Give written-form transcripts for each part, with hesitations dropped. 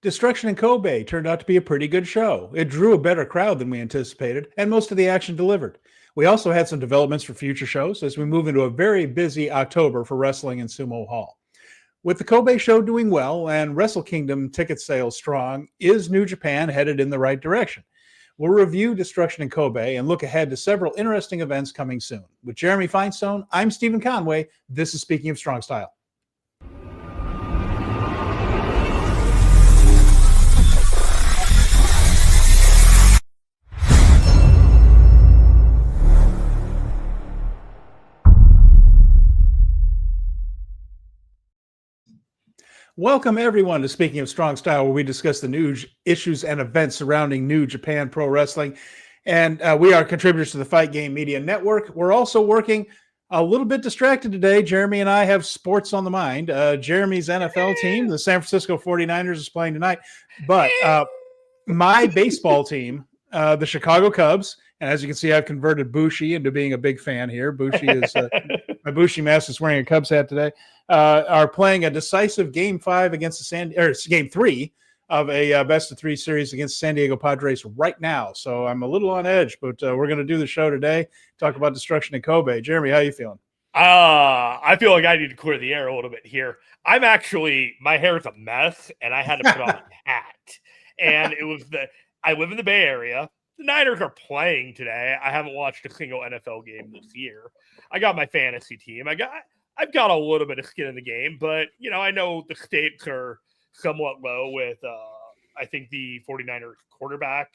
Destruction in Kobe turned out to be a pretty good show. It drew a better crowd than we anticipated, and most of the action delivered. We also had some developments for future shows as we move into a very busy October for wrestling in Sumo Hall. With the Kobe show doing well and Wrestle Kingdom ticket sales strong, is New Japan headed in the right direction? We'll review Destruction in Kobe and look ahead to several interesting events coming soon. With Jeremy Finestone, I'm Stephen Conway. This is Speaking of Strong Style. Welcome, everyone, to Speaking of Strong Style, where we discuss the news, issues, and events surrounding New Japan Pro Wrestling. And we are contributors to the Fight Game Media Network. We're also working a little bit distracted today. Jeremy and I have sports on the mind. Jeremy's NFL team, the San Francisco 49ers, is playing tonight. But my baseball team, the Chicago Cubs, and as you can see, I've converted Bushi into being a big fan here. Bushi is my Bushi mask is wearing a Cubs hat today. Are playing a decisive Game 5 against the Game 3 of a best-of-3 series against San Diego Padres right now. So I'm a little on edge, but we're going to do the show today. Talk about Destruction in Kobe. Jeremy, how you feeling? I feel like I need to clear the air a little bit here. My hair is a mess, and I had to put on a hat. And I live in the Bay Area. The Niners are playing today. I haven't watched a single NFL game this year. I got my fantasy team. I've got a little bit of skin in the game, but, I know the stakes are somewhat low with, I think, the 49ers quarterback,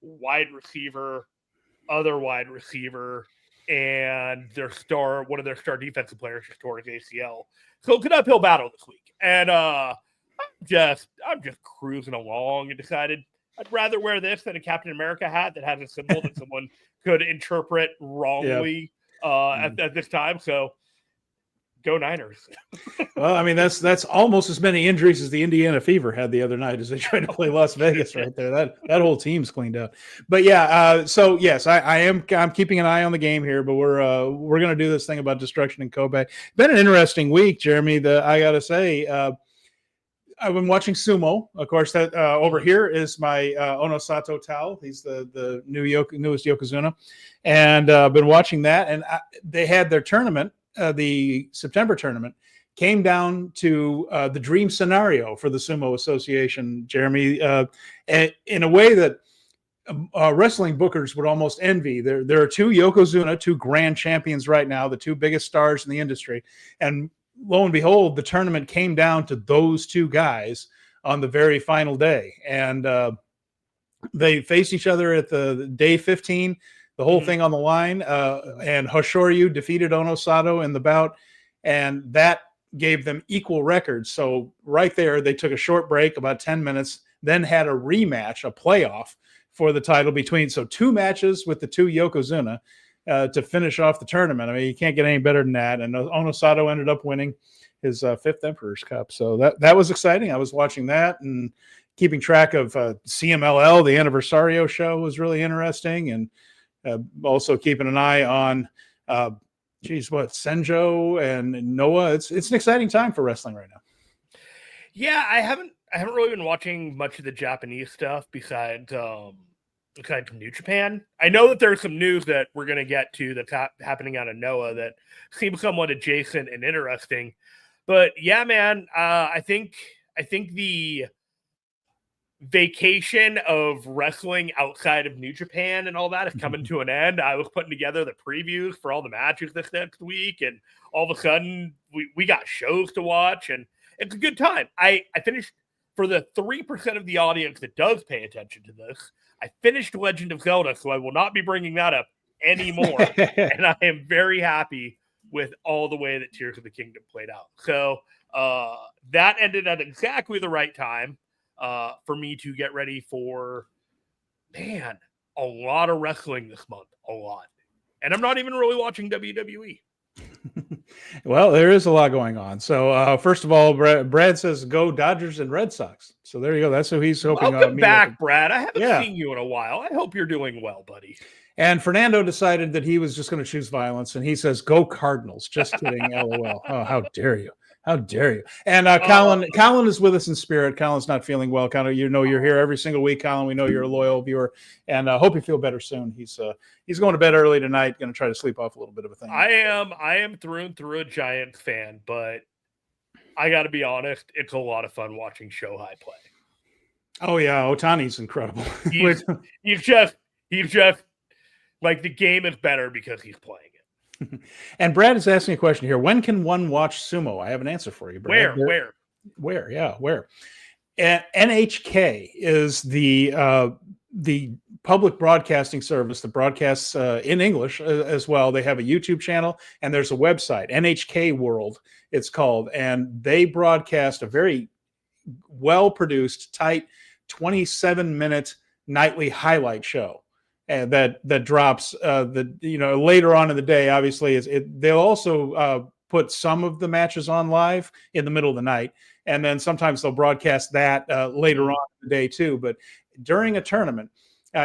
wide receiver, other wide receiver, and one of their star defensive players just tore his ACL. So it's an uphill battle this week. And I'm just cruising along and decided I'd rather wear this than a Captain America hat that has a symbol that someone could interpret wrongly at this time. So go Niners. Well, I mean, that's almost as many injuries as the Indiana Fever had the other night as they tried to play Las Vegas right there. That whole team's cleaned up. But yeah, so yes, I'm keeping an eye on the game here, but we're going to do this thing about Destruction in Kobe. Been an interesting week, Jeremy. I got to say, I've been watching sumo. Of course, that over here is my Onosato towel. He's the newest Yokozuna, and been watching that. And they had their tournament. The September tournament came down to the dream scenario for the Sumo Association, Jeremy, in a way that wrestling bookers would almost envy. There are two Yokozuna, two grand champions right now, the two biggest stars in the industry. And lo and behold, the tournament came down to those two guys on the very final day. And they faced each other at the day 15. The whole thing on the line, and Hoshoryu defeated Onosato in the bout, and that gave them equal records. So right there, they took a short break, about 10 minutes, then had a rematch, a playoff for the title between. So two matches with the two Yokozuna to finish off the tournament. I mean, you can't get any better than that. And Onosato ended up winning his fifth Emperor's Cup. So that was exciting. I was watching that and keeping track of CMLL. The Anniversario show was really interesting, and also keeping an eye on, Senjo and Noah. It's an exciting time for wrestling right now. Yeah, I haven't really been watching much of the Japanese stuff besides New Japan. I know that there's some news that we're going to get to that's happening out of Noah that seems somewhat adjacent and interesting. But yeah, man, I think the vacation of wrestling outside of New Japan and all that is coming to an end. I was putting together the previews for all the matches this next week, and all of a sudden we got shows to watch, and it's a good time. I finished, for the 3% of the audience that does pay attention to this, I finished Legend of Zelda, so I will not be bringing that up anymore. And I am very happy with all the way that Tears of the Kingdom played out. So that ended at exactly the right time for me to get ready for, a lot of wrestling this month. A lot. And I'm not even really watching WWE. Well, there is a lot going on. So first of all, Brad says go Dodgers and Red Sox. So there you go. That's who he's hoping. Welcome back, Brad. I haven't seen you in a while. I hope you're doing well, buddy. And Fernando decided that he was just going to choose violence, and he says, go Cardinals. Just kidding, LOL. Oh, how dare you? How dare you? And Colin is with us in spirit. Colin's not feeling well. Colin, you're here every single week. Colin, we know you're a loyal viewer, and hope you feel better soon. He's going to bed early tonight. Going to try to sleep off a little bit of a thing. I am through and through a Giants fan, but I got to be honest, it's a lot of fun watching Shohei play. Oh yeah, Otani's incredible. He's just like, the game is better because he's playing it. And Brad is asking a question here. When can one watch sumo? I have an answer for you, Brad. Where? Yeah, where? NHK is the public broadcasting service that broadcasts in English as well. They have a YouTube channel and there's a website, NHK World, it's called. And they broadcast a very well-produced, tight, 27-minute nightly highlight show. And that drops later on in the day. Obviously, they'll also put some of the matches on live in the middle of the night, and then sometimes they'll broadcast that later on in the day too. But during a tournament,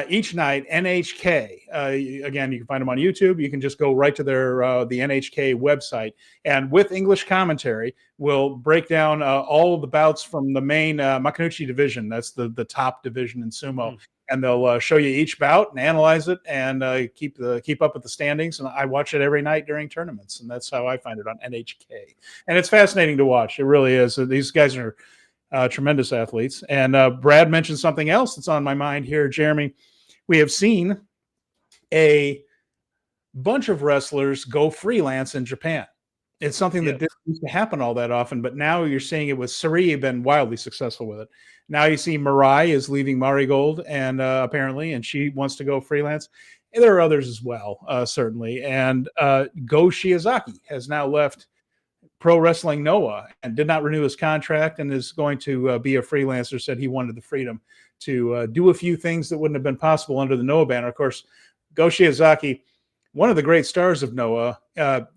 each night, NHK again, you can find them on YouTube. You can just go right to their the NHK website, and with English commentary, will break down all of the bouts from the main Makuuchi division. That's the top division in sumo. And they'll show you each bout and analyze it and keep up with the standings. And I watch it every night during tournaments, and that's how I find it on NHK. And it's fascinating to watch. It really is. These guys are tremendous athletes. And Brad mentioned something else that's on my mind here, Jeremy. We have seen a bunch of wrestlers go freelance in Japan. It's something that didn't used to happen all that often, but now you're seeing it with Sari, been wildly successful with it. Now you see Mirai is leaving Marigold, and apparently, and she wants to go freelance. And there are others as well, certainly. And Go Shiozaki has now left Pro Wrestling Noah and did not renew his contract and is going to be a freelancer. Said he wanted the freedom to do a few things that wouldn't have been possible under the Noah banner. Of course, Go Shiozaki, one of the great stars of Noah,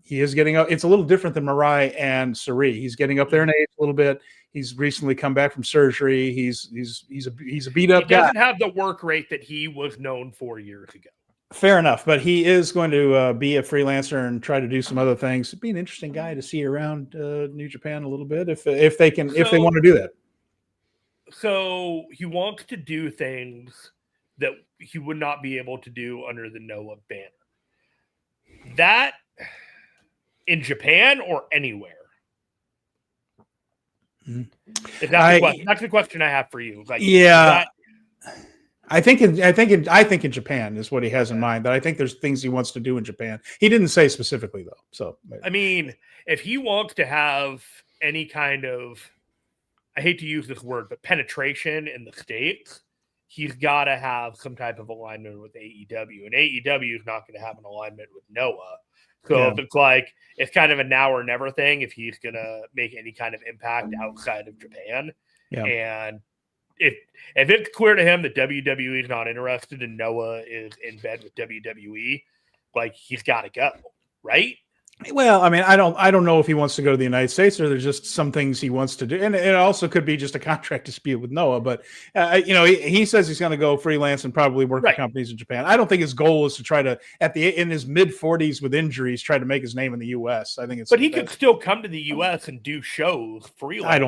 he is getting up. It's a little different than Mirai and Sari. He's getting up there in age a little bit. He's recently come back from surgery. He's a beat up guy. He doesn't have the work rate that he was known for years ago. Fair enough, but he is going to be a freelancer and try to do some other things. It'd be an interesting guy to see around New Japan a little bit if they want to do that. So he wants to do things that he would not be able to do under the Noah banner. That in Japan or anywhere? That's the question I have for you. Like, I think in Japan is what he has in mind. But I think there's things he wants to do in Japan. He didn't say specifically though. So I mean, if he wants to have any kind of, I hate to use this word, but penetration in the States, he's got to have some type of alignment with AEW, and AEW is not going to have an alignment with Noah. So if it's kind of a now or never thing, if he's going to make any kind of impact outside of Japan, and if it's clear to him that WWE is not interested and Noah is in bed with WWE, like, he's got to go, right? Well, I mean, I don't know if he wants to go to the United States or there's just some things he wants to do. And it also could be just a contract dispute with Noah. But, he says he's going to go freelance and probably work for companies in Japan. I don't think his goal is to try to, in his mid-40s with injuries, try to make his name in the U.S. I think it's. But he could still come to the U.S. and do shows freelance. I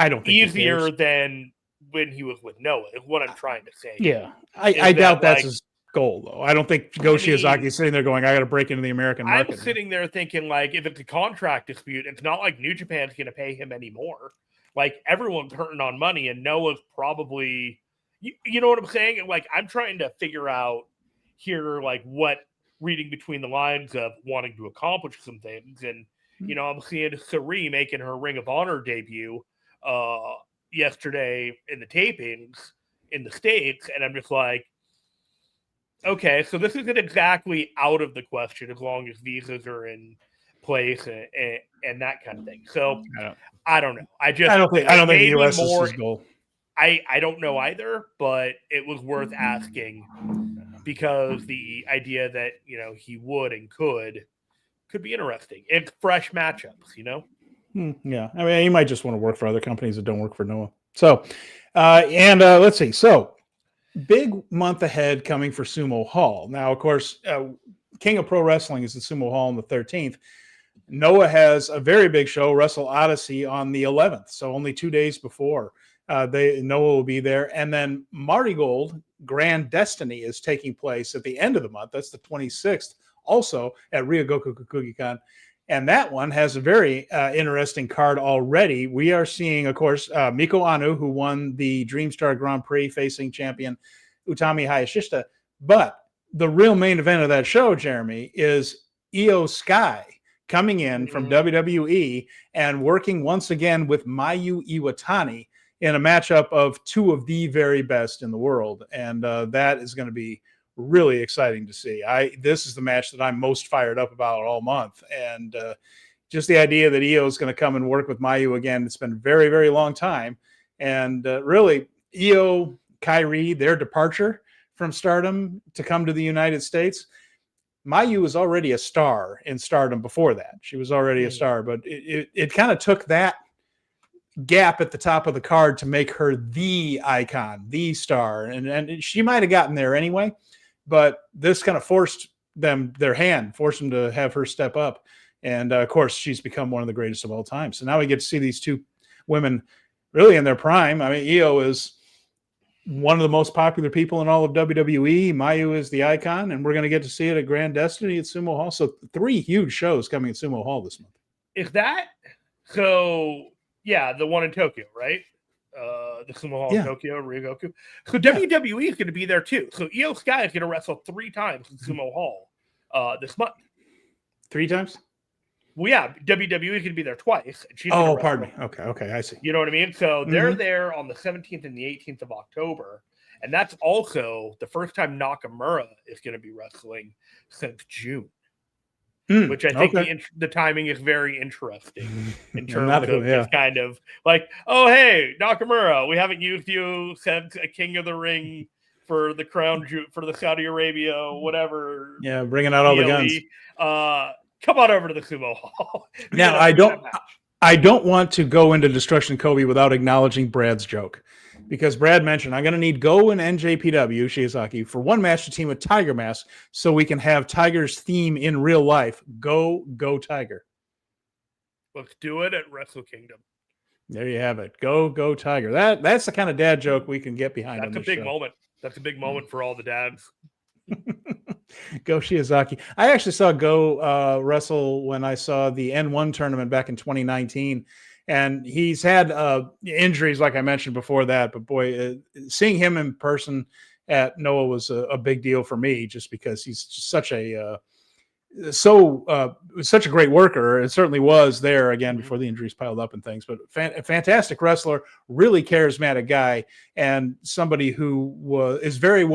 don't think easier than when he was with Noah, is what I'm trying to say. Yeah. I doubt that's his goal, though. I don't think Go Shiozaki is sitting there going, I got to break into the American market. I'm sitting there thinking, like, if it's a contract dispute, it's not like New Japan's going to pay him anymore. Like, everyone's hurting on money, and Noah's probably, you know what I'm saying? Like, I'm trying to figure out here, like, what reading between the lines of wanting to accomplish some things. And, I'm seeing Sari making her Ring of Honor debut yesterday in the tapings in the States, and I'm just like, okay, so this isn't exactly out of the question as long as visas are in place and that kind of thing. So I don't know. I don't think the U.S. is his goal. I don't know either, but it was worth asking because the idea that he would and could be interesting. It's fresh matchups, Yeah, I mean, he might just want to work for other companies that don't work for Noah. So, let's see. So, big month ahead coming for Sumo Hall. Now, of course, King of Pro Wrestling is the Sumo Hall on the 13th. Noah has a very big show, Wrestle Odyssey, on the 11th. So only 2 days before Noah will be there. And then Marigold Grand Destiny is taking place at the end of the month. That's the 26th, also at Ryogoku Kokugikan. And that one has a very interesting card already. We are seeing, of course, Miko Anu, who won the Dreamstar Grand Prix, facing champion Utami Hayashishita. But the real main event of that show, Jeremy, is Io Sky coming in from WWE and working once again with Mayu Iwatani in a matchup of two of the very best in the world. And that is going to be really exciting to see. This is the match that I'm most fired up about all month. And just the idea that Io is going to come and work with Mayu again, it's been a very, very long time. And really, Io, Kairi, their departure from Stardom to come to the United States, Mayu was already a star in Stardom before that. She was already a star, but it kind of took that gap at the top of the card to make her the icon, the star. And she might have gotten there anyway, but this kind of forced them to have her step up. And of course, she's become one of the greatest of all time. So now we get to see these two women really in their prime. I mean, Io is one of the most popular people in all of WWE. Mayu is the icon, and we're going to get to see it at Grand Destiny at Sumo Hall. So 3 huge shows coming at Sumo Hall this month. Is that so? Yeah, the one in Tokyo, right? The Sumo Hall in Tokyo, Ryogoku. So WWE is going to be there too. So Io Sky is going to wrestle 3 times in Sumo Hall this month. 3 times? Well, yeah, WWE is going to be there twice. And she's pardon me. Okay, I see. You know what I mean? So they're there on the 17th and the 18th of October. And that's also the first time Nakamura is going to be wrestling since June. Which I think the timing is very interesting in terms of just kind of like, oh, hey, Nakamura, we haven't used you since a King of the Ring for the crown, for the Saudi Arabia, whatever. Yeah, bringing out all the guns. Come on over to the Sumo Hall. Now, I don't want to go into Destruction Kobe without acknowledging Brad's joke. Because Brad mentioned, I'm going to need Go and NJPW, Shiozaki, for one match to team with Tiger Mask so we can have Tiger's theme in real life. Go Tiger. Let's do it at Wrestle Kingdom. There you have it. Go Tiger. That's the kind of dad joke we can get behind. That's a big moment. That's a big moment for all the dads. Go Shiozaki. I actually saw Go wrestle when I saw the N1 tournament back in 2019. And he's had injuries, like I mentioned before that. But boy, seeing him in person at Noah was a big deal for me, just because he's just such a great worker. It certainly was there again before the injuries piled up and things. But a fantastic wrestler, really charismatic guy, and somebody who is very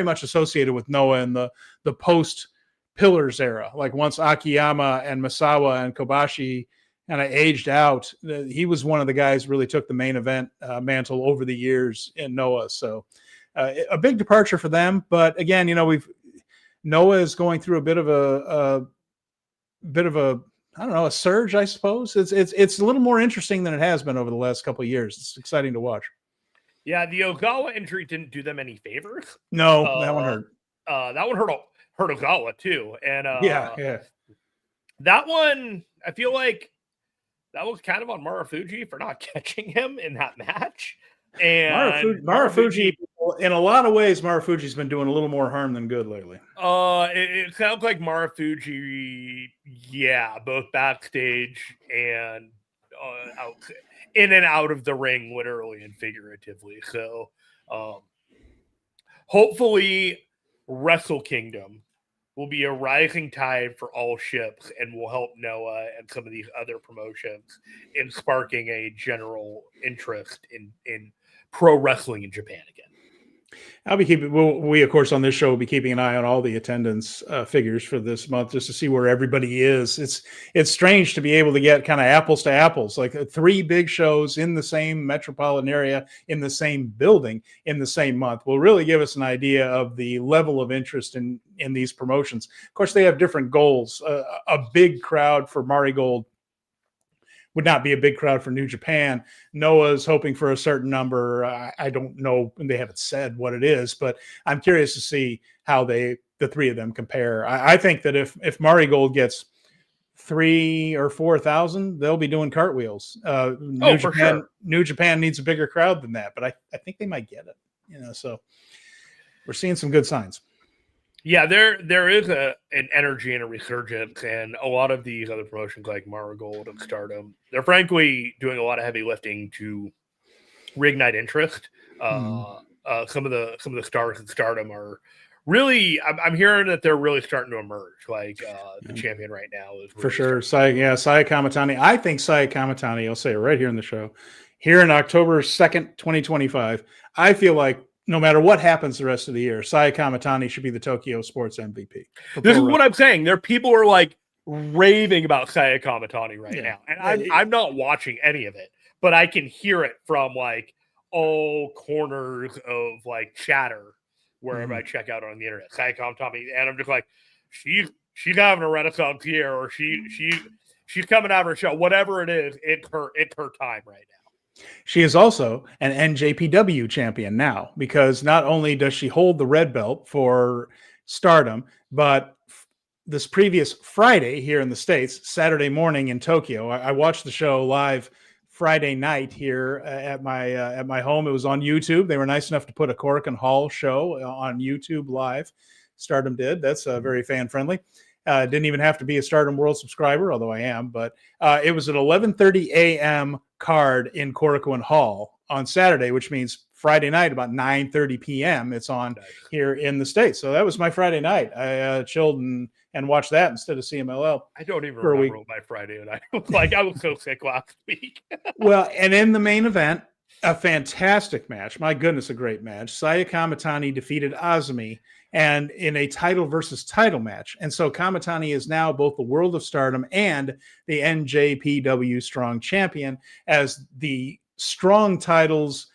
much associated with Noah in the post Pillars era. Like once Akiyama and Misawa and Kobashi and I aged out, he was one of the guys who really took the main event mantle over the years in Noah. So a big departure for them. But again, Noah is going through a bit of a I don't know, a surge, I suppose. It's a little more interesting than it has been over the last couple of years. It's exciting to watch. Yeah, the Ogawa injury didn't do them any favors. No, that one hurt. That one hurt Ogawa too. And yeah. That one, I feel like that was kind of on Marufuji for not catching him in that match. And Marufuji, in a lot of ways, Marufuji's been doing a little more harm than good lately. It sounds like Marufuji, both backstage and in and out of the ring, literally and figuratively. So, hopefully, Wrestle Kingdom will be a rising tide for all ships and will help Noah and some of these other promotions in sparking a general interest in pro wrestling in Japan again. I'll be we of course on this show will be keeping an eye on all the attendance figures for this month just to see where everybody is. It's strange to be able to get kind of apples to apples, like 3 big shows in the same metropolitan area in the same building in the same month will really give us an idea of the level of interest in these promotions. Of course, they have different goals. A big crowd for Marigold would not be a big crowd for New Japan. Noah's hoping for a certain number. I don't know, and they haven't said what it is, but I'm curious to see how the 3 of them compare. I think that if Marigold gets 3,000 or 4,000, they'll be doing cartwheels. For sure. New Japan needs a bigger crowd than that, but I think they might get it. So we're seeing some good signs. Yeah, there is an energy and a resurgence, and a lot of these other promotions like Marigold and Stardom, they're frankly doing a lot of heavy lifting to reignite interest. Some of the stars in Stardom are really, I'm hearing that they're really starting to emerge. Like the champion right now is really for sure. Saya Kamatani. I think Saya Kamatani, I'll say it right here in the show, here in October 2nd, 2025, I feel like no matter what happens the rest of the year, Saya Kamatani should be the Tokyo Sports MVP. This is what I'm saying. There are people who are like raving about Saya Kamatani right now. And I'm not watching any of it, but I can hear it from like all corners of like chatter wherever I check out on the internet. Saya Kamatani, and I'm just like, she's having a renaissance year, or she's coming out of her show. Whatever it is, it's her time right now. She is also an NJPW champion now, because not only does she hold the red belt for Stardom, but this previous Friday here in the States, Saturday morning in Tokyo, I watched the show live Friday night here at my home. It was on YouTube. They were nice enough to put a Conway and Hall show on YouTube live. Stardom did. That's very fan friendly. Didn't even have to be a Stardom World subscriber, although I am. But it was an 11:30 a.m. card in Conway and Hall on Saturday, which means Friday night about 9:30 p.m. It's on here in the States. So that was my Friday night. I chilled and watched that instead of CMLL. I don't even remember my Friday night. I was so sick last week. Well, and in the main event, a fantastic match. My goodness, a great match. Saya Kamatani defeated Azumi, and in a title versus title match. And so Kamatani is now both the World of Stardom and the NJPW Strong Champion, as the strong titles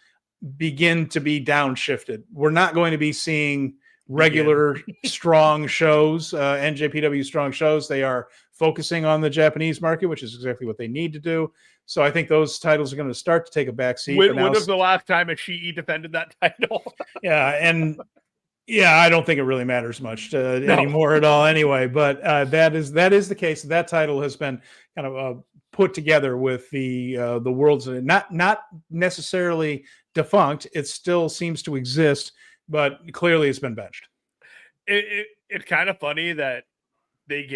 begin to be downshifted. We're not going to be seeing regular strong shows, NJPW strong shows. They are focusing on the Japanese market, which is exactly what they need to do. So I think those titles are going to start to take a back seat. When was the last time Ishii defended that title? I don't think it really matters much anymore at all anyway, but that is the case. That title has been kind of put together with the world's not necessarily defunct. It still seems to exist, but clearly it's been benched. It's kind of funny that they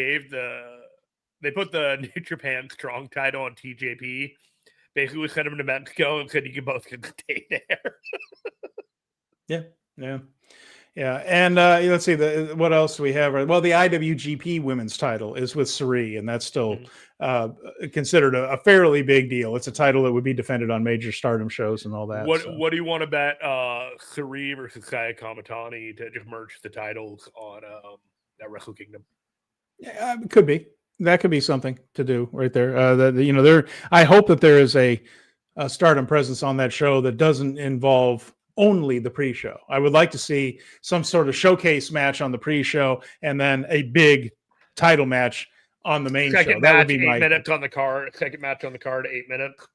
put the New Japan Strong title on TJP, basically sent him to Mexico and said you can both stay there. Yeah. And let's see, what else do we have? Well, the IWGP Women's title is with Sari, and that's still considered a fairly big deal. It's a title that would be defended on major Stardom shows and all that. What do you want to bet Sari versus Saya Kamatani to just merge the titles on that Wrestle Kingdom? Yeah, it could be. That could be something to do right there. I hope that there is a Stardom presence on that show that doesn't involve only the pre-show. I would like to see some sort of showcase match on the pre-show and then a big title match on the main show. That would be 8 minutes on the card. Second match on the card, 8 minutes.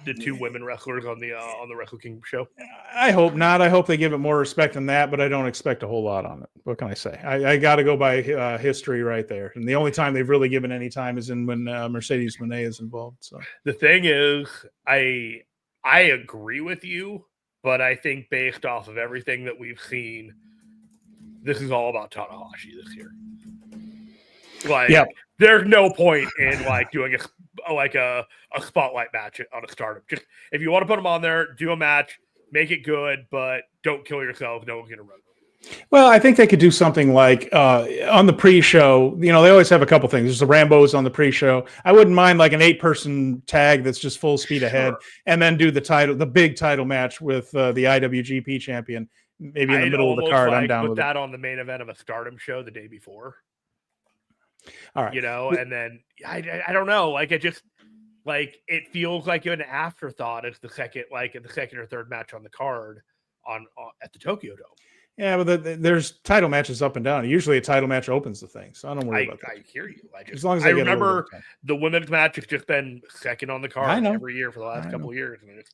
The two women wrestlers on the Wrestle Kingdom show. I hope not. I hope they give it more respect than that, but I don't expect a whole lot on it. What can I say? I got to go by history right there. And the only time they've really given any time is when Mercedes Moné is involved. So the thing is, I agree with you, but I think based off of everything that we've seen, this is all about Tanahashi this year. There's no point in doing a spotlight match on a Stardom. Just if you want to put them on there, do a match, make it good, but don't kill yourself. No one's gonna run. Well, I think they could do something like on the pre-show. They always have a couple things. There's the Rambos on the pre-show. I wouldn't mind an 8-person tag that's just full speed ahead, and then do the big title match with the IWGP champion, maybe in the middle of the card. I'm down with that it. On the main event of a Stardom show the day before. All right, and then I don't know. It just it feels like an afterthought as the second or third match on the card at the Tokyo Dome. Yeah, but there's title matches up and down. Usually a title match opens the thing, so I don't worry about that. I hear you. As long as I remember the women's match has just been second on the card every year for the last couple of years. And it's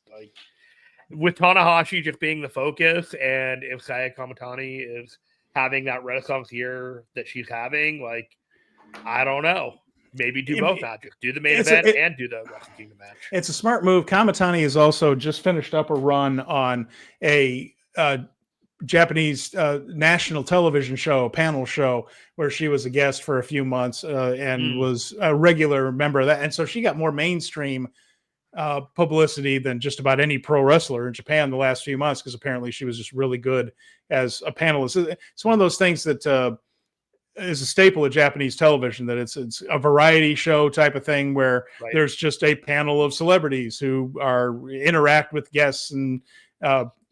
with Tanahashi just being the focus, and if Saya Kamatani is having that renaissance year that she's having, I don't know. maybe do both matches. Do the main event and do the Wrestle Kingdom match. It's a smart move. Kamatani has also just finished up a run on a Japanese national television show, panel show, where she was a guest for a few months and was a regular member of that. And so she got more mainstream publicity than just about any pro wrestler in Japan the last few months, because apparently she was just really good as a panelist. It's one of those things that is a staple of Japanese television, that it's a variety show type of thing where there's just a panel of celebrities who interact with guests and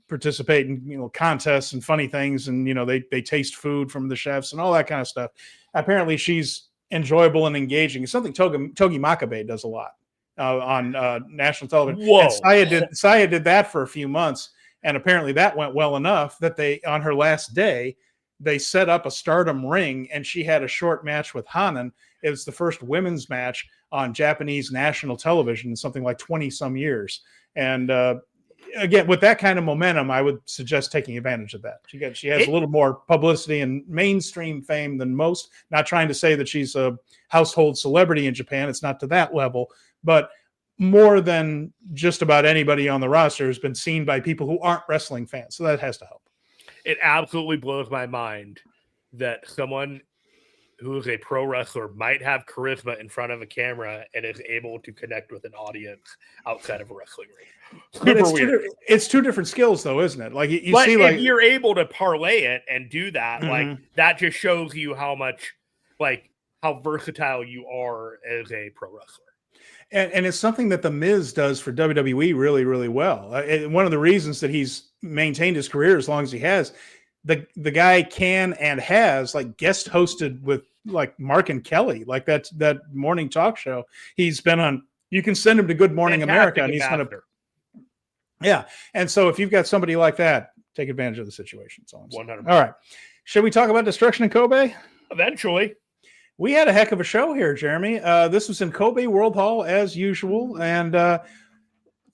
participate in contests and funny things, and they taste food from the chefs and all that kind of stuff. Apparently she's enjoyable and engaging. It's something Togi Makabe does a lot on national television. Whoa. And Saya did that for a few months, and apparently that went well enough that on her last day they set up a Stardom ring, and she had a short match with Hanan. It was the first women's match on Japanese national television in something like 20 some years. And again, with that kind of momentum, I would suggest taking advantage of that. She has a little more publicity and mainstream fame than most. Not trying to say that she's a household celebrity in Japan. It's not to that level, but more than just about anybody on the roster has been seen by people who aren't wrestling fans. So that has to help. It absolutely blows my mind that someone who is a pro wrestler might have charisma in front of a camera and is able to connect with an audience outside of a wrestling ring. Super weird. It's two different skills, though, isn't it? Like you but see, if you're able to parlay it and do that, like that just shows you how much, how versatile you are as a pro wrestler. And it's something that The Miz does for WWE really, really well. One of the reasons that he's maintained his career as long as he has, the guy can and has guest hosted with Mark and Kelly, that morning talk show. He's been on. You can send him to Good Morning America, and he's going to. Yeah, and so if you've got somebody like that, take advantage of the situation. 100%. All right, should we talk about Destruction in Kobe? Eventually. We had a heck of a show here, Jeremy. This was in Kobe World Hall as usual, and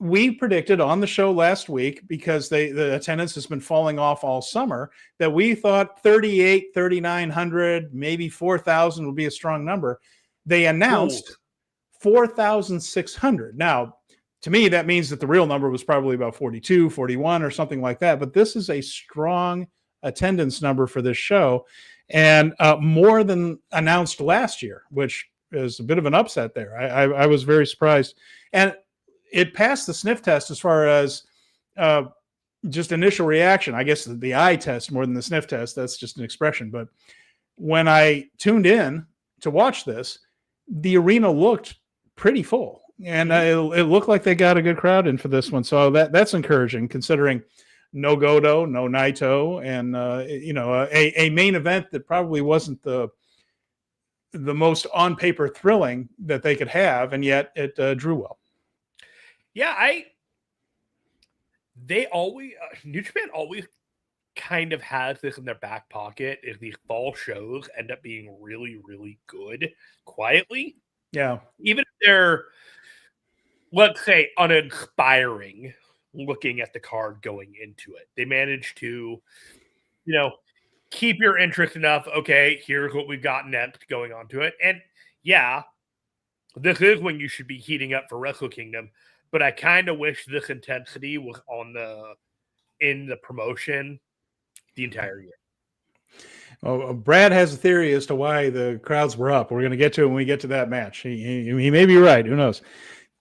we predicted on the show last week, because the attendance has been falling off all summer, that we thought 3,900, maybe 4,000 would be a strong number. They announced 4,600. Now, to me, that means that the real number was probably about 42, 41 or something like that, but this is a strong attendance number for this show, and more than announced last year, which is a bit of an upset there. I was very surprised. And it passed the sniff test as far as just initial reaction. I guess the eye test more than the sniff test. That's just an expression. But when I tuned in to watch this, the arena looked pretty full. And it looked like they got a good crowd in for this one. So that's encouraging, considering no Goto, no Naito, and a main event that probably wasn't the most on paper thrilling that they could have, and yet it drew well. Yeah, New Japan always kind of has this in their back pocket. If these fall shows end up being really, really good quietly, yeah, even if they're, let's say, uninspiring. Looking at the card going into it, they managed to, keep your interest enough. Okay, here's what we've got next going on to it. And yeah, this is when you should be heating up for Wrestle Kingdom, but I kind of wish this intensity was in the promotion the entire year. Well, Brad has a theory as to why the crowds were up. We're going to get to it when we get to that match. He may be right. Who knows?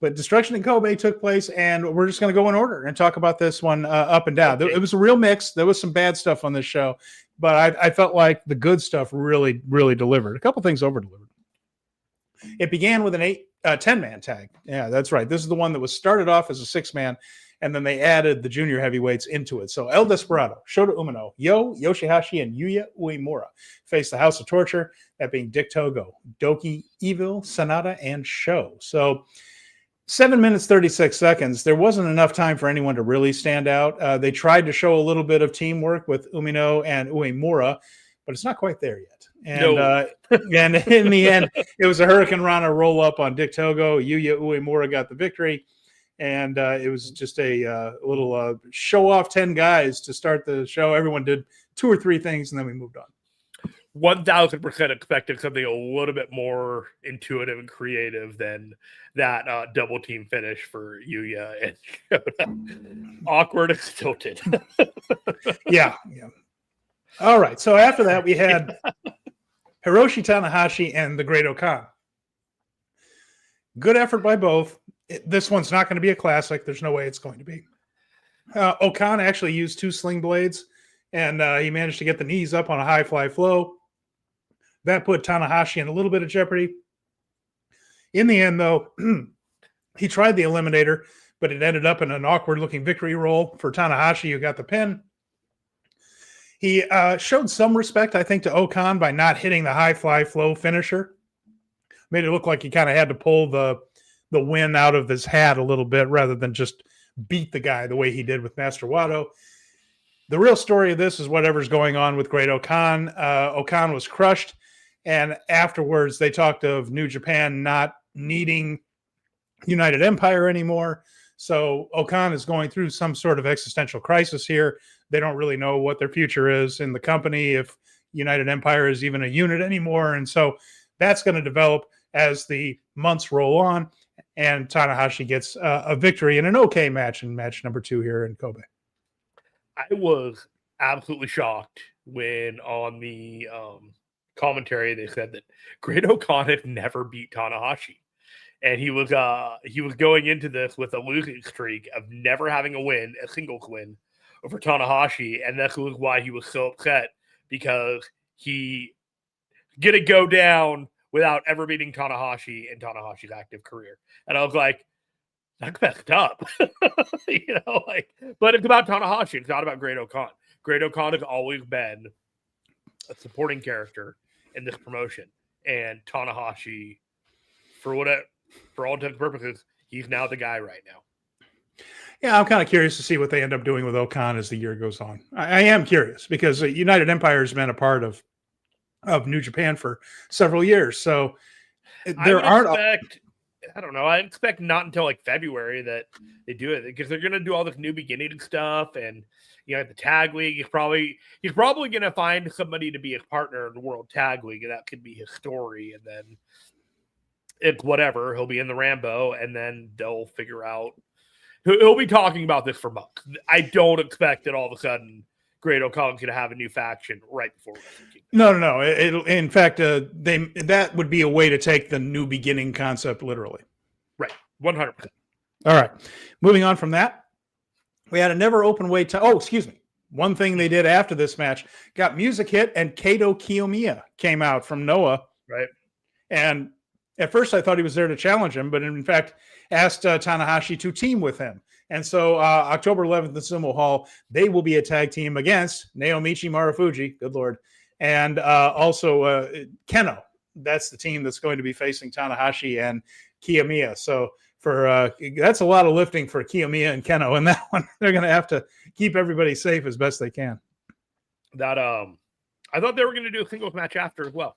But Destruction in Kobe took place, and we're just going to go in order and talk about this one up and down. Okay. It was a real mix. There was some bad stuff on this show, but I felt like the good stuff really, really delivered. A couple things over-delivered. It began with a 10-man tag. Yeah, that's right. This is the one that was started off as a 6-man, and then they added the junior heavyweights into it. So El Desperado, Shota Umino, Yoshihashi, and Yuya Uemura faced the House of Torture, that being Dick Togo, Doki, Evil, Sanada, and Sho. So 7 minutes, 36 seconds. There wasn't enough time for anyone to really stand out. They tried to show a little bit of teamwork with Umino and Uemura, but it's not quite there yet. And, and in the end, it was a Hurricane Rana roll up on Dick Togo. Yuya Uemura got the victory. And it was just a little show off 10 guys to start the show. Everyone did 2 or 3 things, and then we moved on. 1000% expecting something a little bit more intuitive and creative than that double team finish for Yuya and Shota. Awkward and stilted. Yeah. All right. So after that, we had Hiroshi Tanahashi and the Great Okan. Good effort by both. This one's not going to be a classic. There's no way it's going to be. Okan actually used 2 sling blades, and he managed to get the knees up on a high fly flow. That put Tanahashi in a little bit of jeopardy. In the end, though, he tried the eliminator, but it ended up in an awkward-looking victory roll for Tanahashi, who got the pin. He showed some respect, I think, to Okan by not hitting the high fly flow finisher. Made it look like he kind of had to pull the wind out of his hat a little bit rather than just beat the guy the way he did with Master Wato. The real story of this is whatever's going on with Great Okan. Okan was crushed, and afterwards they talked of New Japan not needing United Empire anymore. So Okan is going through some sort of existential crisis here. They don't really know what their future is in the company, if United Empire is even a unit anymore. And so that's going to develop as the months roll on, and Tanahashi gets a victory in an okay match in match number 2 here in Kobe. I was absolutely shocked when on the commentary they said that Great Okan had never beat Tanahashi, and he was going into this with a losing streak of never having a singles win over Tanahashi, and that's why he was so upset, because he get to go down without ever beating Tanahashi in Tanahashi's active career. And I was like, that's messed up. But it's about Tanahashi. It's not about Great Okan. Great Okan has always been a supporting character in this promotion. And Tanahashi, for all intents and purposes, he's now the guy right now. Yeah, I'm kind of curious to see what they end up doing with Okan as the year goes on. I am curious because United Empire has been a part of New Japan for several years. So I expect not until like February that they do it, because they're going to do all this new beginning stuff, and the tag league. He's probably going to find somebody to be his partner in the World Tag League, and that could be his story. And then it's whatever. He'll be in the Rambo, and then they'll figure out. He'll be talking about this for months. I don't expect that all of a sudden Great Okan's going to have a new faction right before Wrestle Kingdom. No. In fact, that would be a way to take the new beginning concept literally. Right, 100%. All right. Moving on from that, we had a never open weight. One thing they did after this match, got music hit, and Kato Kiyomiya came out from Noah. Right. And at first I thought he was there to challenge him, but in fact asked Tanahashi to team with him. And so October 11th in Sumo Hall, they will be a tag team against Naomichi Marufuji, good Lord, and also Keno. That's the team that's going to be facing Tanahashi and Kiyomiya. So that's a lot of lifting for Kiyomiya and Keno in that one. They're going to have to keep everybody safe as best they can. That I thought they were going to do a singles match after as well.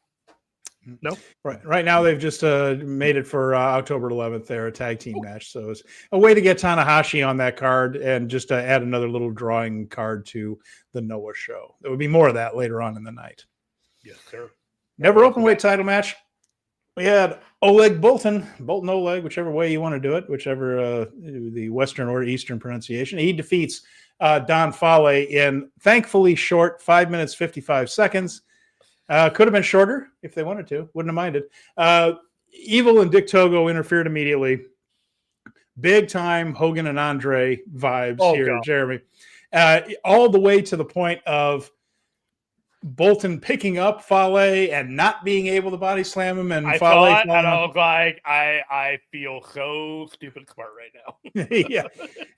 No, right now they've just made it for October 11th. They're a tag team match, so it's a way to get Tanahashi on that card and just add another little drawing card to the Noah show. There would be more of that later on in the night. Yes, sir. Never open weight title match. We had Oleg Bolton Oleg, whichever way you want to do it, whichever the Western or Eastern pronunciation. He defeats Don Fale in thankfully short 5 minutes 55 seconds. Could have been shorter if they wanted to. Wouldn't have minded. Evil and Dick Togo interfered immediately. Big time Hogan and Andre vibes here, God. Jeremy. All the way to the point of Bolton picking up Fale and not being able to body slam him. And I was like, I feel so stupid smart right now. Yeah.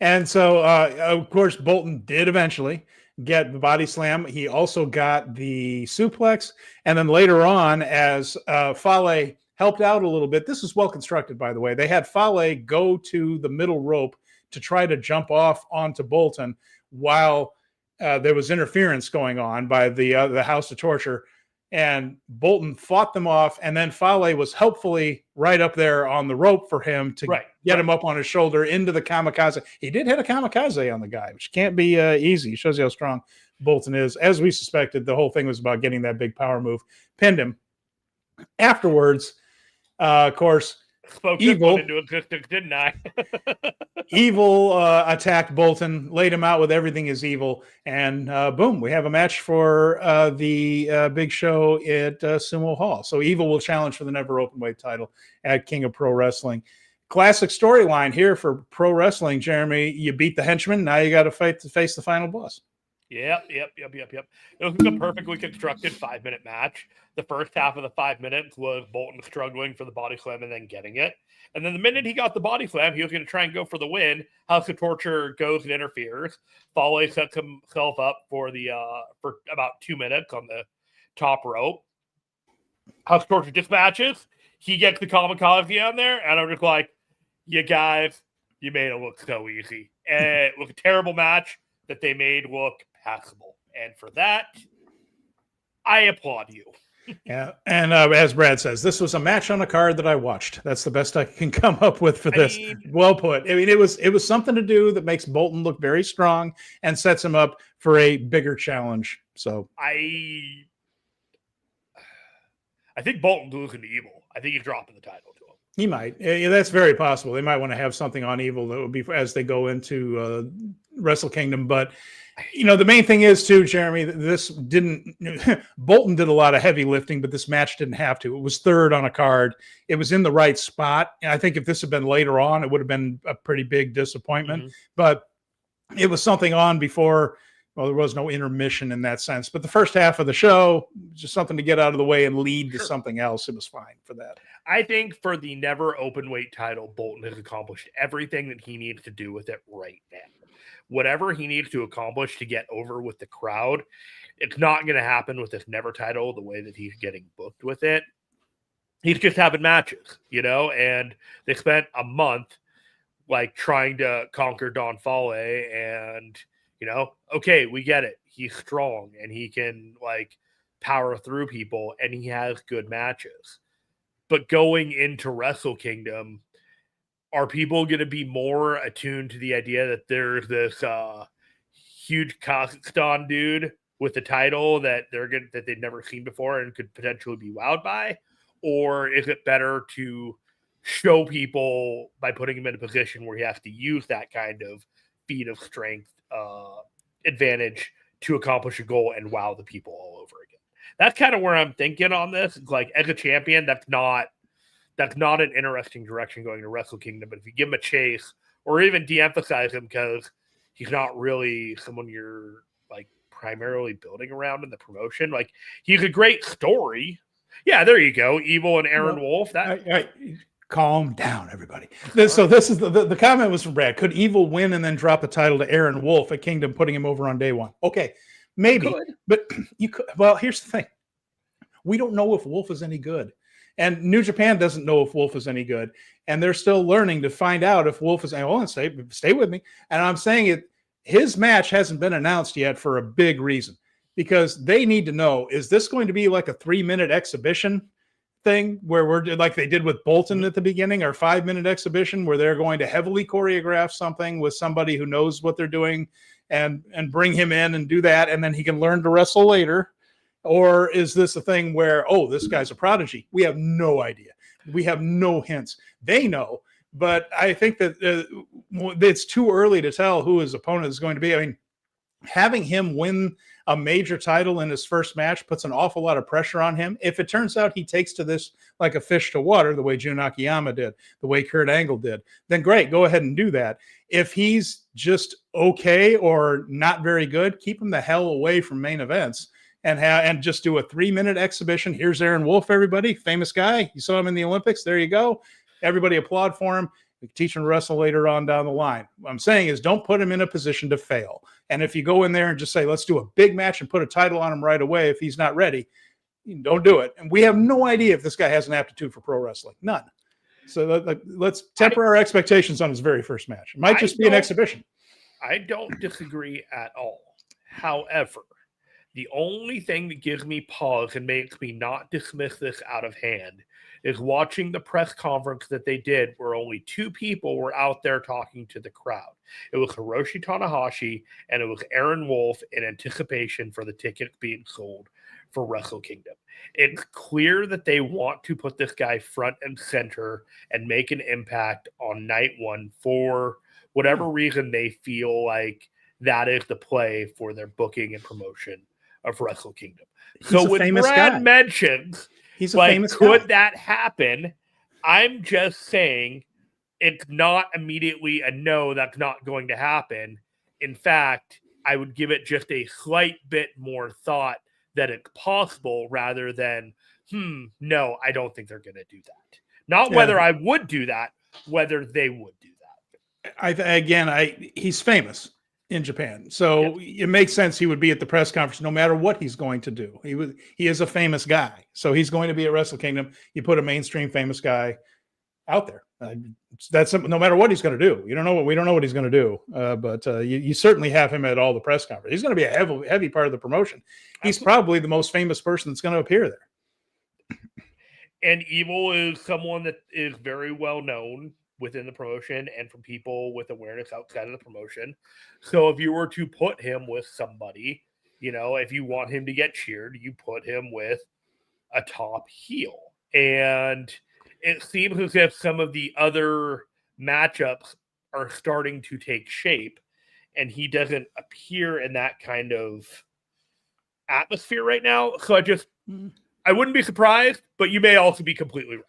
And so, of course, Bolton did eventually get the body slam. He also got the suplex. And then later on, as Fale helped out a little bit, this is well constructed, by the way. They had Fale go to the middle rope to try to jump off onto Bolton while there was interference going on by the House of Torture. and Bolton fought them off, and then Fale was helpfully right up there on the rope for him to get him up on his shoulder into the kamikaze. He did hit a kamikaze on the guy, which can't be easy. It shows you how strong Bolton is. As we suspected, the whole thing was about getting that big power move. Pinned him. Afterwards, of course, Spoke Evil into existence, didn't I? Evil attacked Bolton, laid him out with everything is evil, and boom, we have a match for the big show at Sumo Hall. So Evil will challenge for the never openweight title at King of Pro Wrestling. Classic storyline here for pro wrestling, Jeremy. You beat the henchman, now you got to face the final boss. Yep. It was a perfectly constructed 5-minute match. The first half of the 5 minutes was Bolton struggling for the body slam and then getting it. And then the minute he got the body slam, he was going to try and go for the win. House of Torture goes and interferes. Fale sets himself up for for about 2 minutes on the top rope. House of Torture dispatches. He gets the kamikaze on there, and I'm just like, you guys, you made it look so easy. And it was a terrible match that they made look passable. And for that, I applaud you. Yeah, and as Brad says, this was a match on a card that I watched. That's the best I can come up with for this. Well put. I mean, it was something to do that makes Bolton look very strong and sets him up for a bigger challenge. So I think Bolton's losing to Evil. I think he's dropping the title to him. He might. Yeah, that's very possible. They might want to have something on Evil that would be as they go into Wrestle Kingdom, but. The main thing is too, Jeremy, this didn't Bolton did a lot of heavy lifting, but this match didn't have to. It was third on a card. It was in the right spot. And I think if this had been later on, it would have been a pretty big disappointment, but it was something on before. Well, there was no intermission in that sense, but the first half of the show, just something to get out of the way and lead to something else. It was fine for that. I think for the never open weight title, Bolton has accomplished everything that he needs to do with it right now. Whatever he needs to accomplish to get over with the crowd, it's not going to happen with this never title the way that he's getting booked with it. He's just having matches, and they spent a month trying to conquer Don Fale, and okay, we get it. He's strong and he can power through people and he has good matches. But going into Wrestle Kingdom, are people going to be more attuned to the idea that there's this huge Kazakhstan dude with the title that they've never seen before and could potentially be wowed by? Or is it better to show people by putting him in a position where he has to use that kind of feat of strength advantage to accomplish a goal and wow the people all over again? That's kind of where I'm thinking on this. It's as a champion, that's not an interesting direction going to Wrestle Kingdom. But if you give him a chase or even de-emphasize him because he's not really someone you're primarily building around in the promotion, he's a great story. Yeah, there you go. Evil and Aaron Wolf. Calm down, everybody. So this is the comment was from Brad. Could Evil win and then drop the title to Aaron Wolf at Kingdom, putting him over on day one? Okay, maybe. But you could. Well, here's the thing. We don't know if Wolf is any good. And New Japan doesn't know if Wolf is any good. And they're still learning to find out if Wolf is. Hold on, stay with me. And I'm saying it. His match hasn't been announced yet for a big reason. Because they need to know, is this going to be like a 3-minute exhibition thing where we're like they did with Bolton at the beginning, or 5-minute exhibition where they're going to heavily choreograph something with somebody who knows what they're doing and bring him in and do that, and then he can learn to wrestle later? Or is this a thing where, this guy's a prodigy? We have no idea. We have no hints. They know, but I think that it's too early to tell who his opponent is going to be. I mean, having him win a major title in his first match puts an awful lot of pressure on him. If it turns out he takes to this like a fish to water, the way Jun Akiyama did, the way Kurt Angle did, then great, go ahead and do that. If he's just okay or not very good, keep him the hell away from main events and just do a 3-minute exhibition. Here's Aaron Wolf, everybody, famous guy. You saw him in the Olympics. There you go. Everybody applaud for him. We can teach him to wrestle later on down the line. What I'm saying is don't put him in a position to fail. And if you go in there and just say, let's do a big match and put a title on him right away, if he's not ready, don't do it. And we have no idea if this guy has an aptitude for pro wrestling. None. So let's temper our expectations on his very first match. It might just be an exhibition. I don't disagree at all. However, The only thing that gives me pause and makes me not dismiss this out of hand is watching the press conference that they did where only 2 people were out there talking to the crowd. It was Hiroshi Tanahashi and it was Aaron Wolf in anticipation for the tickets being sold for Wrestle Kingdom. It's clear that they want to put this guy front and center and make an impact on night 1 for whatever reason they feel like that is the play for their booking and promotion of Wrestle Kingdom. So when Brad mentions, he's a famous guy. Could that happen? I'm just saying it's not immediately a no, that's not going to happen. In fact, I would give it just a slight bit more thought that it's possible rather than, no, I don't think they're going to do that. Not whether I would do that, whether they would do that. He's famous in Japan. So it makes sense he would be at the press conference no matter what he's going to do. He is a famous guy. So he's going to be at Wrestle Kingdom. You put a mainstream famous guy out there. That's no matter what he's going to do. We don't know what he's going to do. But you certainly have him at all the press conference. He's going to be a heavy part of the promotion. He's probably the most famous person that's going to appear there. And Evil is someone that is very well known within the promotion and from people with awareness outside of the promotion. So if you were to put him with somebody, if you want him to get cheered, you put him with a top heel. And it seems as if some of the other matchups are starting to take shape, and he doesn't appear in that kind of atmosphere right now. So I wouldn't be surprised, but you may also be completely right.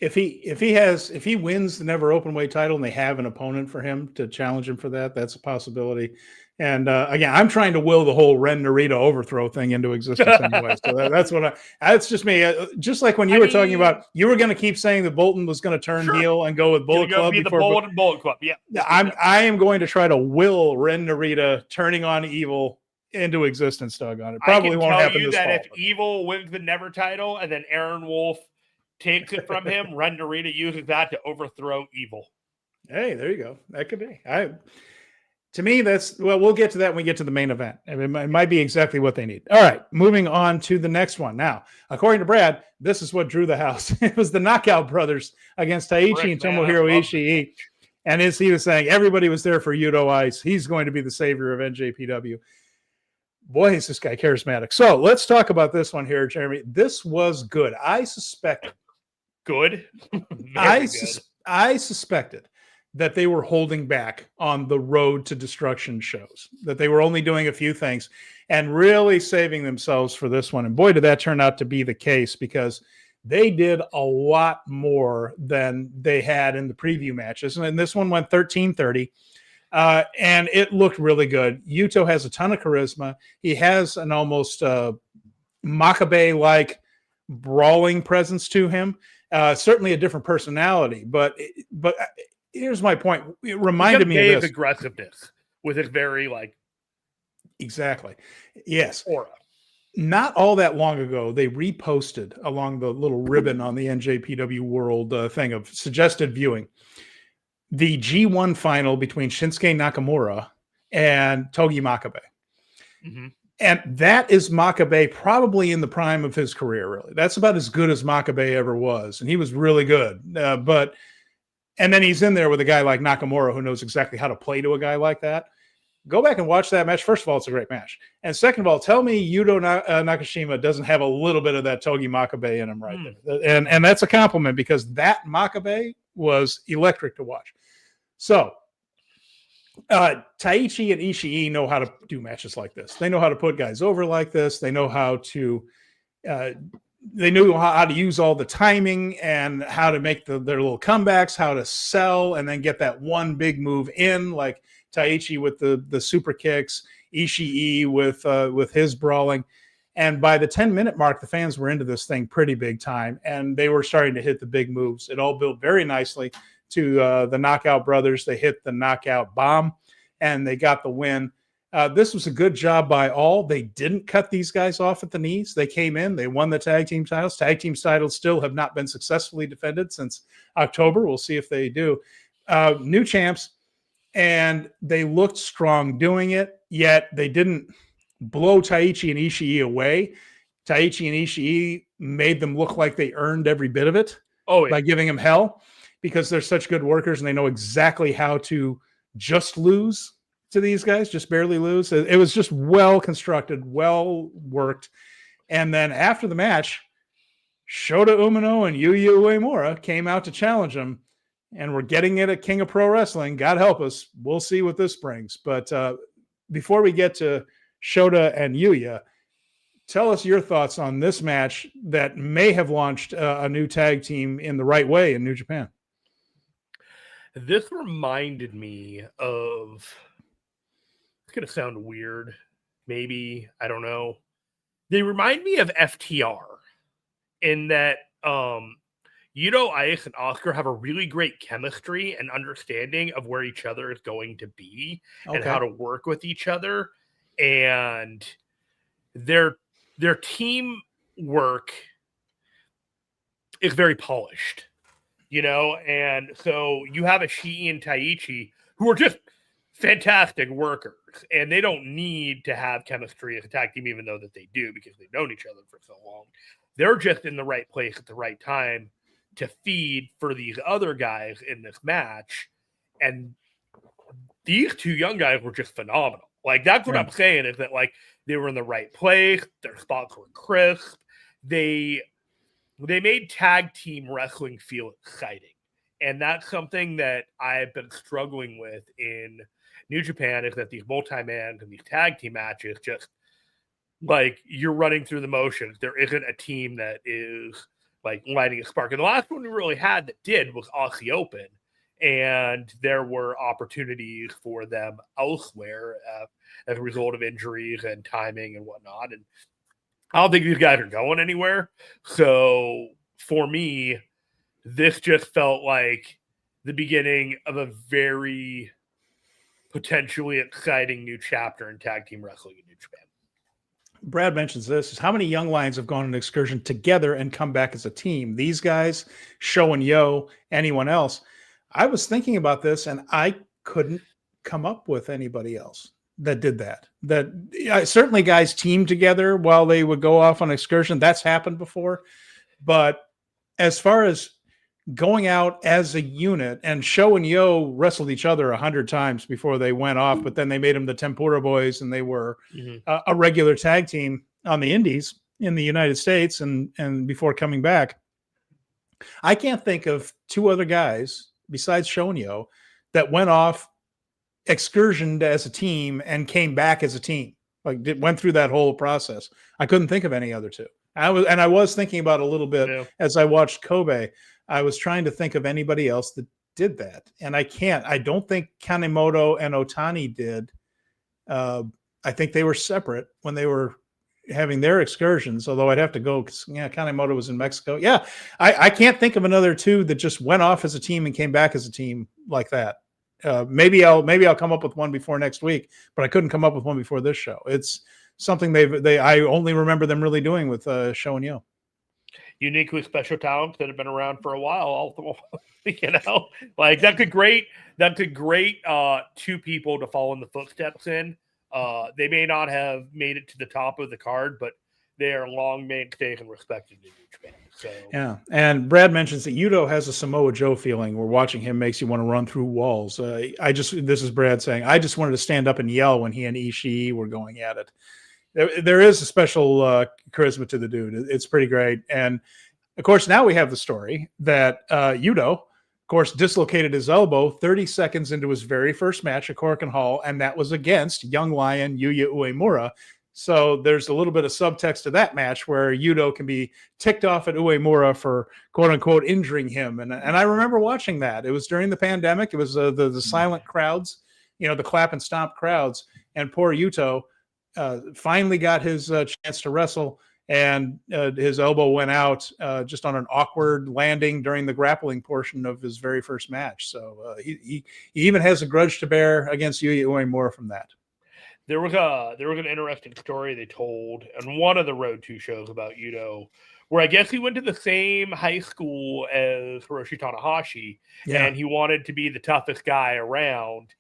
If he wins the Never Openweight title and they have an opponent for him to challenge him for that, that's a possibility. And again, I'm trying to will the whole Ren Narita overthrow thing into existence anyway. So that's just me. Just like when you were talking about, you were going to keep saying that Bolton was going to turn heel and go with Bullet Club. Be the Bullet Club. Yeah. I am going to try to will Ren Narita turning on Evil into existence, Doggone. It probably won't happen this fall. If Evil wins the Never title and then Aaron Wolf takes it from him, Ren Narita uses that to overthrow Evil. Hey, there you go. That could be. To me, we'll get to that when we get to the main event. It might be exactly what they need. All right, moving on to the next one. Now, according to Brad, this is what drew the house. It was the Knockout Brothers against Taichi and Tomohiro Ishii. And as he was saying, everybody was there for Yuto Ice. He's going to be the savior of NJPW. Boy, is this guy charismatic. So let's talk about this one here, Jeremy. This was good. I suspected. Good? I suspected that they were holding back on the Road to Destruction shows, that they were only doing a few things and really saving themselves for this one. And boy, did that turn out to be the case, because they did a lot more than they had in the preview matches. And this one went 13:30, and it looked really good. Yuto has a ton of charisma. He has an almost Makabe-like brawling presence to him. Certainly a different personality, but here's my point. It reminded me of this aggressiveness with his very exactly. Yes. Aura. Not all that long ago, they reposted along the little ribbon on the NJPW World thing of suggested viewing the G1 final between Shinsuke Nakamura and Togi Makabe. Mm-hmm. And that is Makabe probably in the prime of his career, really. That's about as good as Makabe ever was. And he was really good. And then he's in there with a guy like Nakamura who knows exactly how to play to a guy like that. Go back and watch that match. First of all, it's a great match. And second of all, tell me Yuto Nakashima doesn't have a little bit of that Togi Makabe in him right there. And that's a compliment, because that Makabe was electric to watch. So Taichi and Ishii know how to do matches like this. They know how to put guys over like this. They know how to they knew how to use all the timing and how to make their little comebacks, how to sell and then get that one big move in, like Taichi with the super kicks, Ishii with his brawling. And by the 10-minute mark, the fans were into this thing pretty big time, and they were starting to hit the big moves. It all built very nicely to the Knockout Brothers. They hit the knockout bomb, and they got the win. This was a good job by all. They didn't cut these guys off at the knees. They came in. They won the tag team titles. Tag team titles still have not been successfully defended since October. We'll see if they do. New champs, and they looked strong doing it, yet they didn't blow Taichi and Ishii away. Taichi and Ishii made them look like they earned every bit of it by giving them hell, because they're such good workers and they know exactly how to just lose to these guys, just barely lose. It was just well constructed, well worked. And then after the match, Shota Umino and Yuya Uemura came out to challenge them, and we're getting it at King of Pro Wrestling. God help us. We'll see what this brings. But before we get to Shota and Yuya, tell us your thoughts on this match that may have launched a new tag team in the right way in New Japan. This reminded me of, it's going to sound weird, maybe, I don't know. They remind me of FTR in that Yuto, Ice, and Oscar have a really great chemistry and understanding of where each other is going to be and how to work with each other. And their team work is very polished, and so you have Ishii and Taichi who are just fantastic workers, and they don't need to have chemistry as a tag team, even though that they do, because they've known each other for so long. They're just in the right place at the right time to feed for these other guys in this match. And these two young guys were just phenomenal. Like, that's what I'm saying, is that, like, they were in the right place. Their spots were crisp. They made tag team wrestling feel exciting. And that's something that I've been struggling with in New Japan, is that these multi-man and these tag team matches just, like, you're running through the motions. There isn't a team that is, like, lighting a spark. And the last one we really had that did was Aussie Open. And there were opportunities for them elsewhere as a result of injuries and timing and whatnot. And I don't think these guys are going anywhere. So for me, this just felt like the beginning of a very potentially exciting new chapter in tag team wrestling in New Japan. Brad mentions this, is how many young lions have gone on an excursion together and come back as a team? These guys, Sho and Yo, anyone else. I was thinking about this, and I couldn't come up with anybody else that did that. Certainly guys teamed together while they would go off on excursion. That's happened before. But as far as going out as a unit, and Sho and Yo wrestled each other 100 times before they went off, but then they made them the Tempura Boys, and they were a regular tag team on the indies in the United States and before coming back. I can't think of two other guys besides Sho and Yo that went off, excursioned as a team, and came back as a team. Like, went through that whole process. I couldn't think of any other two. I was thinking about a little bit as I watched Kobe. I was trying to think of anybody else that did that, and I can't. I don't think Kanemoto and Otani did. I think they were separate when they were having their excursions, although I'd have to go, because Kanemoto was in Mexico. Yeah, I can't think of another two that just went off as a team and came back as a team like that. Maybe I'll come up with one before next week, but I couldn't come up with one before this show. It's something I only remember them really doing with Sho and Yo. Uniquely special talents that have been around for a while. Like, that could great two people to follow in the footsteps in. They may not have made it to the top of the card, but they are long mainstays and respected in New Japan. So yeah, and Brad mentions that Yuto has a Samoa Joe feeling where watching him makes you want to run through walls. This is Brad saying, I just wanted to stand up and yell when he and Ishii were going at it. There is a special charisma to the dude. It's pretty great. And of course, now we have the story that Yuto, of course, dislocated his elbow 30 seconds into his very first match at Korakuen Hall, and that was against Young Lion Yuya Uemura. So there's a little bit of subtext to that match where Yuto can be ticked off at Uemura for quote unquote injuring him. And I remember watching that. It was during the pandemic. It was the silent crowds, the clap and stomp crowds. And poor Yuto finally got his chance to wrestle, and his elbow went out just on an awkward landing during the grappling portion of his very first match. So he even has a grudge to bear against Yuya Uemura from that. There was an interesting story they told on one of the Road 2 shows about Yuto, where I guess he went to the same high school as Hiroshi Tanahashi, and he wanted to be the toughest guy around.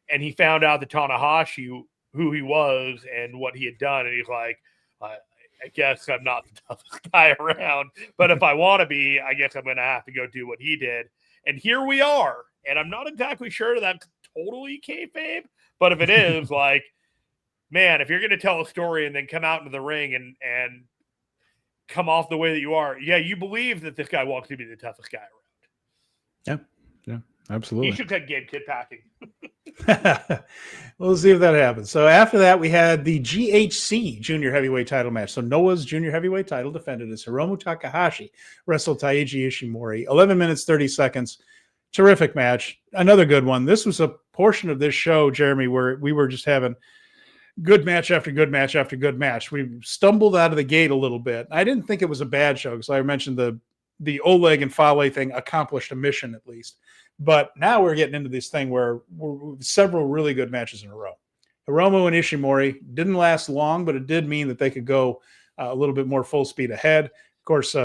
And he found out that Tanahashi who he was and what he had done. And he's like, I guess I'm not the toughest guy around, but if I want to be, I guess I'm going to have to go do what he did. And here we are. And I'm not exactly sure that's totally kayfabe, but if it is, like, man, if you're going to tell a story and then come out into the ring and come off the way that you are, yeah, you believe that this guy wants to be the toughest guy around. Yeah, absolutely. He should take Gabe Kidd packing. We'll see if that happens. So after that, we had the GHC junior heavyweight title match. So Noah's junior heavyweight title defended as Hiromu Takahashi wrestled Taiji Ishimori. 11 minutes, 30 seconds. Terrific match. Another good one. This was a portion of this show, Jeremy, where we were just having good match after good match after good match. We stumbled out of the gate a little bit. I didn't think it was a bad show because I mentioned the Oleg and Fale thing accomplished a mission at least. But now we're getting into this thing where we're several really good matches in a row. Hiromu and Ishimori didn't last long, but it did mean that they could go a little bit more full speed ahead. Of course,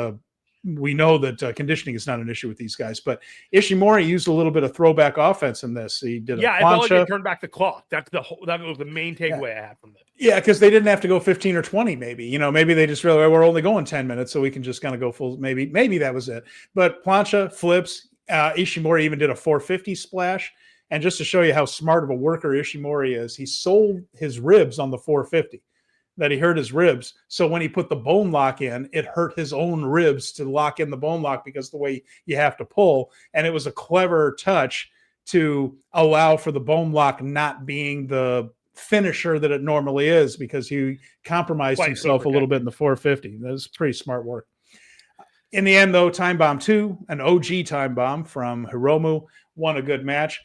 we know that conditioning is not an issue with these guys, but Ishimori used a little bit of throwback offense in this. He did I felt like it turned back the clock. That was the main takeaway I had from it. Yeah, because they didn't have to go 15 or 20, maybe. Maybe they just realized we're only going 10 minutes, so we can just kind of go full. Maybe that was it. But plancha, flips, Ishimori even did a 450 splash. And just to show you how smart of a worker Ishimori is, he sold his ribs on the 450, that he hurt his ribs. So when he put the bone lock in, it hurt his own ribs to lock in the bone lock because the way you have to pull. And it was a clever touch to allow for the bone lock not being the finisher that it normally is, because he compromised himself a little bit in the 450. That was pretty smart work. In the end, though, Time Bomb 2, an OG Time Bomb from Hiromu, won a good match.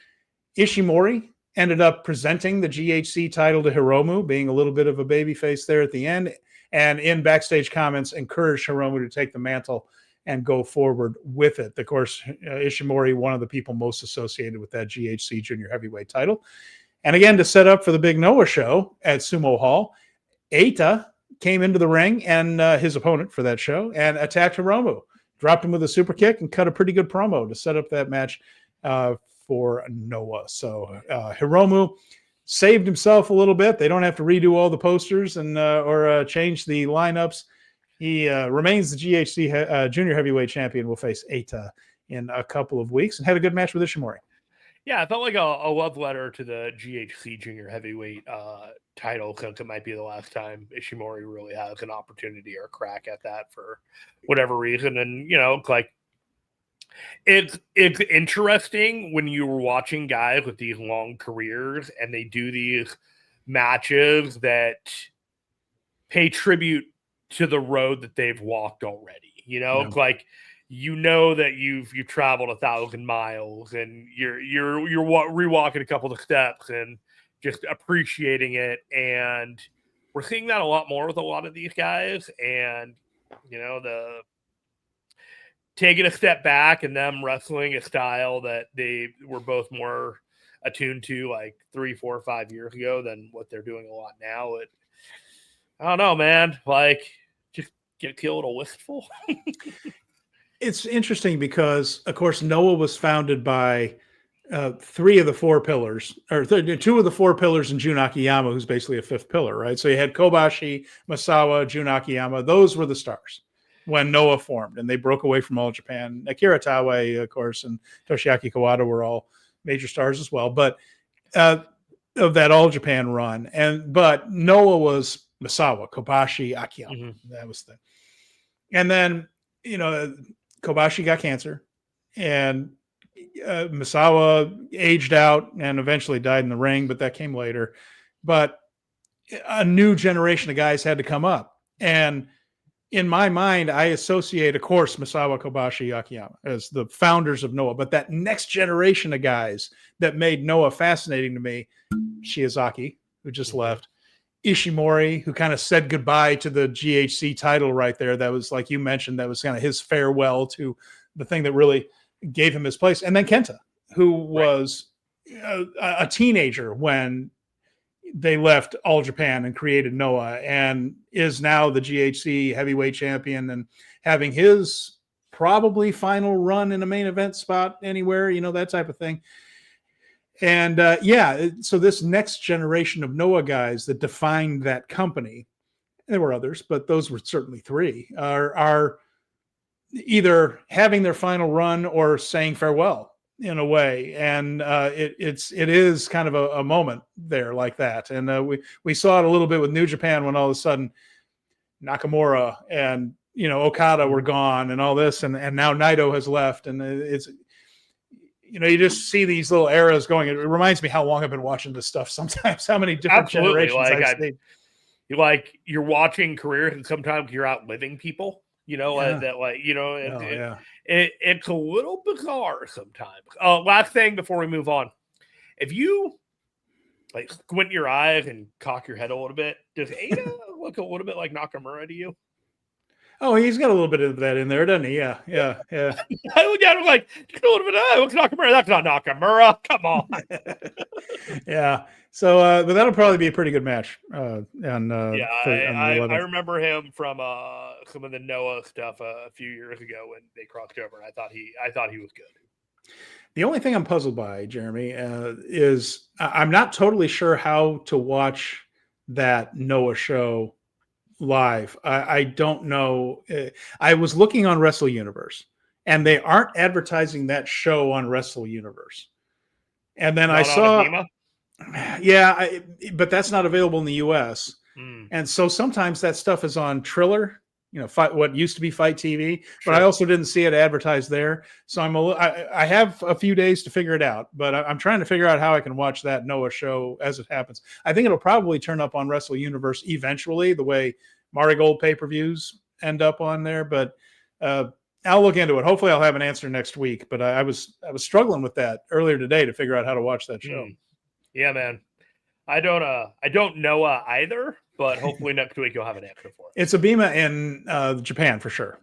Ishimori ended up presenting the GHC title to Hiromu, being a little bit of a babyface there at the end, and in backstage comments encouraged Hiromu to take the mantle and go forward with it. Of course, Ishimori, one of the people most associated with that GHC junior heavyweight title. And again, to set up for the big Noah show at Sumo Hall, Eita came into the ring and his opponent for that show and attacked Hiromu, dropped him with a super kick and cut a pretty good promo to set up that match for Noah. So Hiromu saved himself a little bit. They don't have to redo all the posters and or change the lineups. He remains the GHC junior heavyweight champion. Will face Eita in a couple of weeks and had a good match with Ishimori. Yeah, it felt like a love letter to the GHC junior heavyweight title, since it might be the last time Ishimori really has an opportunity or a crack at that for whatever reason. And, like, it's interesting when you were watching guys with these long careers and they do these matches that pay tribute to the road that they've walked already. It's like, that you've traveled 1,000 miles and you're rewalking a couple of steps and just appreciating it. And we're seeing that a lot more with a lot of these guys. And, the taking a step back and them wrestling a style that they were both more attuned to like 3, 4, 5 years ago than what they're doing a lot now. I don't know, man. Like, just get a little wistful. It's interesting because, of course, Noah was founded by 3 of the 4 pillars, or 2 of the 4 pillars, and Jun Akiyama, who's basically a 5th pillar, right? So you had Kobashi, Masawa, Jun Akiyama. Those were the stars when Noah formed, and they broke away from All Japan. Akira Taue, of course, and Toshiaki Kawada were all major stars as well. But of that All Japan run, but Noah was Masawa, Kobashi, Akiyama. Mm-hmm. That was the, and then Kobashi got cancer, and Masawa aged out and eventually died in the ring, but that came later. But a new generation of guys had to come up. And in my mind, I associate, of course, Masawa, Kobashi, Akiyama as the founders of Noah. But that next generation of guys that made Noah fascinating to me, Shiozaki, who just left, Ishimori, who kind of said goodbye to the GHC title right there. That was, like you mentioned, that was kind of his farewell to the thing that really gave him his place. And then Kenta, who was a teenager when they left All Japan and created Noah, and is now the GHC heavyweight champion and having his probably final run in a main event spot anywhere, that type of thing. And so this next generation of Noah guys that defined that company, there were others, but those were certainly three, are either having their final run or saying farewell in a way. And it is kind of a moment there like that. And we saw it a little bit with New Japan when all of a sudden Nakamura and Okada were gone and all this, and now Naito has left, and it's you just see these little eras going. It reminds me how long I've been watching this stuff. Sometimes how many different generations I've seen. You're watching careers, and sometimes you're outliving people. It's a little bizarre sometimes. Last thing before we move on, if you squint your eyes and cock your head a little bit, does Ada look a little bit like Nakamura to you? Oh, he's got a little bit of that in there, doesn't he? Yeah. I look at him like, a little bit of looks Nakamura. That's not Nakamura. Come on. Yeah. So, but that'll probably be a pretty good match. I remember him from some of the Noah stuff a few years ago when they crossed over. I thought he was good. The only thing I'm puzzled by, Jeremy, is I'm not totally sure how to watch that Noah show live. I don't know. I was looking on Wrestle Universe, and they aren't advertising that show on Wrestle Universe. And then I saw, but that's not available in the US. And so sometimes that stuff is on Triller, what used to be Fight TV, but I also didn't see it advertised there. So I have a few days to figure it out, but I'm trying to figure out how I can watch that Noah show as it happens. I think it'll probably turn up on Wrestle Universe eventually, the way Marigold pay-per-views end up on there, but I'll look into it. Hopefully I'll have an answer next week, but I was struggling with that earlier today to figure out how to watch that show. Yeah, man. I don't know either, but hopefully next week you'll have an answer for it. It's a Bima in Japan for sure,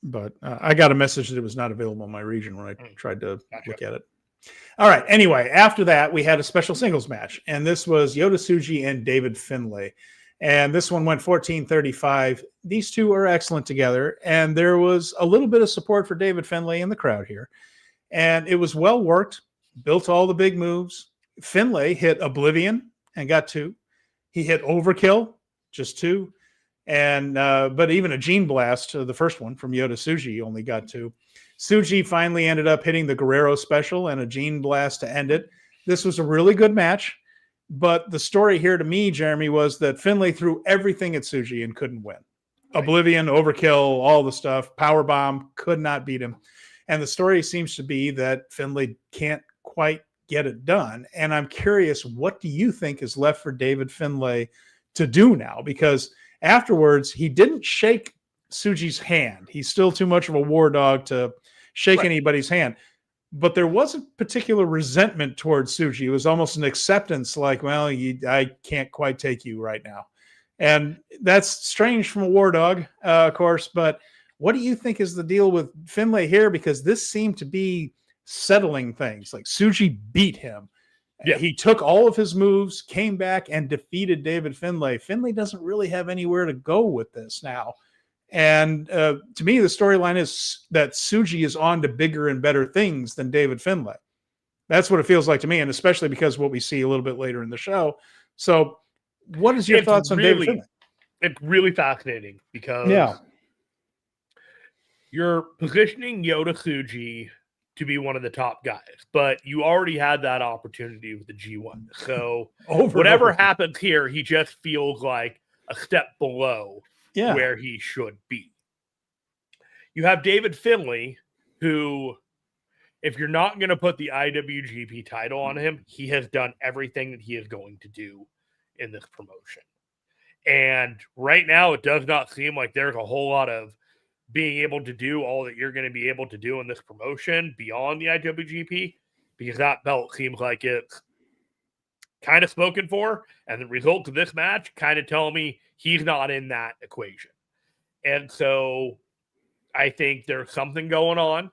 but I got a message that it was not available in my region when I tried to look at it. All right. Anyway, after that, we had a special singles match, and this was Yota Tsuji and David Finlay. And this one went 14:35. These two are excellent together, and there was a little bit of support for David Finlay in the crowd here. And it was well worked, built all the big moves. Finlay hit Oblivion and got 2. He hit Overkill, just 2. And but even a Gene Blast, the first one from Yota Tsuji, only got 2. Tsuji finally ended up hitting the Guerrero special and a Gene Blast to end it. This was a really good match. But the story here to me, Jeremy, was that Finlay threw everything at Tsuji and couldn't win. Right. Oblivion, Overkill, all the stuff, Powerbomb, could not beat him. And the story seems to be that Finlay can't quite get it done. And I'm curious, what do you think is left for David Finlay to do now? Because afterwards, he didn't shake Tsuji's hand. He's still too much of a war dog to shake anybody's hand. But there wasn't particular resentment towards Tsuji. It was almost an acceptance, like, well, I can't quite take you right now. And that's strange from a war dog, of course. But what do you think is the deal with Finlay here? Because this seemed to be settling things. Like Tsuji beat him. Yeah. He took all of his moves, came back, and defeated David Finlay. Finlay doesn't really have anywhere to go with this now. And to me, the storyline is that Tsuji is on to bigger and better things than David Finlay. That's what it feels like to me, and especially because what we see a little bit later in the show. So what is your thoughts on David Finlay? It's really fascinating because you're positioning Yota Tsuji to be one of the top guys, but you already had that opportunity with the G1. So whatever happens here, he just feels like a step below where he should be. You have David Finlay, who, if you're not going to put the IWGP title on him, he has done everything that he is going to do in this promotion. And right now, it does not seem like there's a whole lot of being able to do all that you're going to be able to do in this promotion beyond the IWGP, because that belt seems like it's kind of spoken for. And the results of this match kind of tell me he's not in that equation. And so I think there's something going on.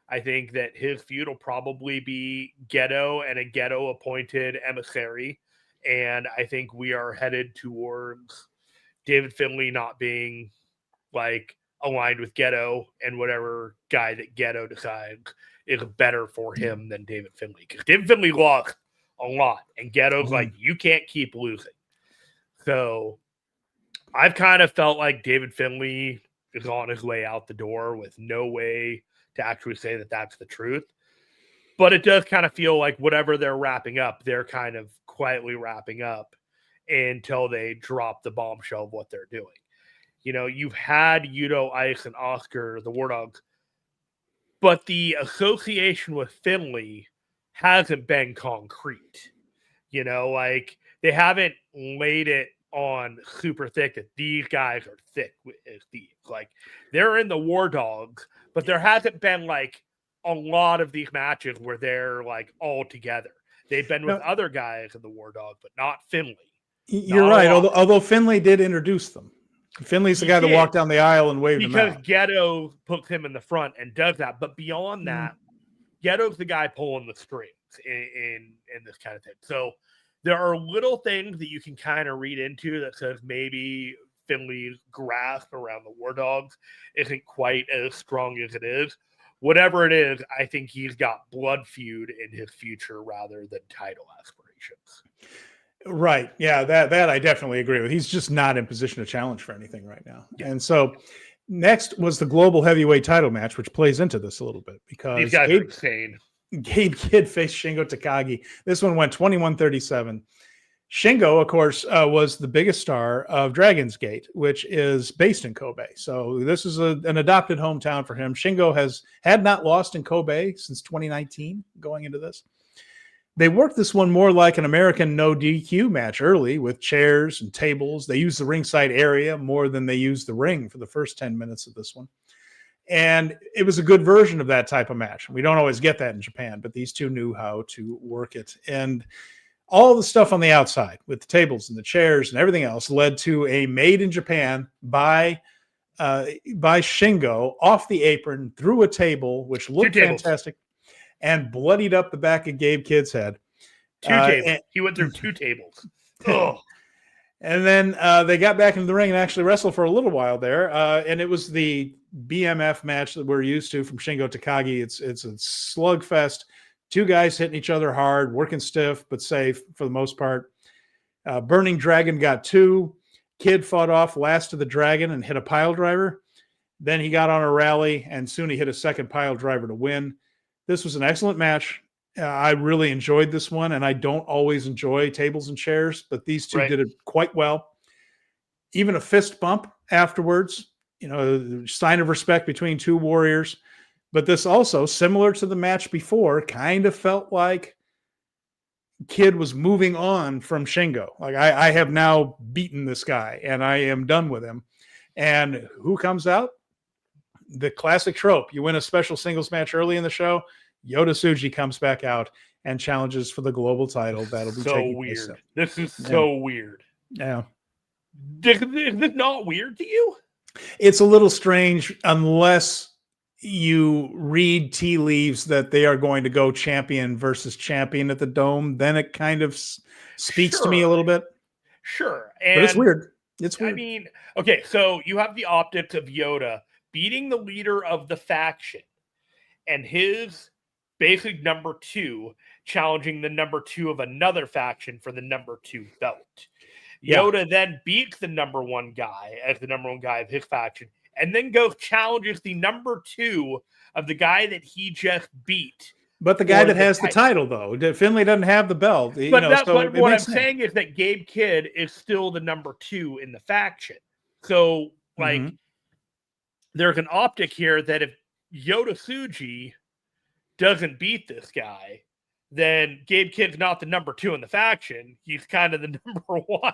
I think that his feud will probably be Ghetto and a Ghetto appointed emissary. And I think we are headed towards David Finlay not being like aligned with Ghetto, and whatever guy that Ghetto decides is better for him than David Finlay. Because David Finlay lost a lot. And Ghetto's like, you can't keep losing. So I've kind of felt like David Finlay is on his way out the door with no way to actually say that that's the truth. But it does kind of feel like whatever they're wrapping up, they're kind of quietly wrapping up until they drop the bombshell of what they're doing. You know, you've had Yuto, Ice, and Oscar, the War Dogs, but the association with Finlay hasn't been concrete. You know, like they haven't laid it on super thick that these guys are thick as thieves. Like they're in the War Dogs, but there hasn't been like a lot of these matches where they're like all together. They've been with other guys in the War Dog, but not Finlay. You're right. Although Finlay did introduce them. Finlay's the guy that walked down the aisle and waved them out. Because Ghetto puts him in the front and does that. But beyond that, Ghetto's the guy pulling the strings in this kind of thing. So there are little things that you can kind of read into that says maybe Finlay's grasp around the War Dogs isn't quite as strong as it is. Whatever it is, I think he's got blood feud in his future rather than title aspirations. Right. Yeah, that I definitely agree with. He's just not in position to challenge for anything right now. Yeah. And so next was the global heavyweight title match, which plays into this a little bit because these guys are insane. Gabe Kidd faced Shingo Takagi. This one went 21-37. Shingo, of course, was the biggest star of Dragon's Gate, which is based in Kobe. So this is an adopted hometown for him. Shingo had not lost in Kobe since 2019 going into this. They worked this one more like an American no DQ match early with chairs and tables. They used the ringside area more than they used the ring for the first 10 minutes of this one. And it was a good version of that type of match. We don't always get that in Japan, but these two knew how to work it. And all the stuff on the outside with the tables and the chairs and everything else led to a made in Japan by Shingo off the apron through a table, which looked fantastic, and bloodied up the back of Gabe Kidd's head. Two tables. He went through 2 tables. Oh. And then they got back into the ring and actually wrestled for a little while there. And it was the BMF match that we're used to from Shingo Takagi. It's a slugfest. 2 guys hitting each other hard, working stiff, but safe for the most part. Burning Dragon got 2. Kidd fought off last of the Dragon and hit a pile driver. Then he got on a rally, and soon he hit a second pile driver to win. This was an excellent match. I really enjoyed this one, and I don't always enjoy tables and chairs, but these two did it quite well. Even a fist bump afterwards, you know, sign of respect between 2 warriors. But this also, similar to the match before, kind of felt like Kidd was moving on from Shingo. Like, I have now beaten this guy, and I am done with him. And who comes out? The classic trope. You win a special singles match early in the show, Yota Tsuji comes back out and challenges for the global title. That'll be so weird. This is so weird. Yeah. Is this not weird to you? It's a little strange unless you read tea leaves that they are going to go champion versus champion at the Dome. Then it kind of speaks to me a little bit. Sure. But it's weird. It's weird. I mean, okay, so you have the optics of Yota beating the leader of the faction and his basic number 2 challenging the number 2 of another faction for the number 2 belt. Yota then beats the number 1 guy as the number 1 guy of his faction and then goes challenges the number 2 of the guy that he just beat. But the guy that has the title, though, Finlay doesn't have the belt. But what I'm saying is that Gabe Kidd is still the number 2 in the faction. So, like, there's an optic here that if Yota Tsuji doesn't beat this guy, then Gabe Kidd's not the number 2 in the faction. He's kind of the number 1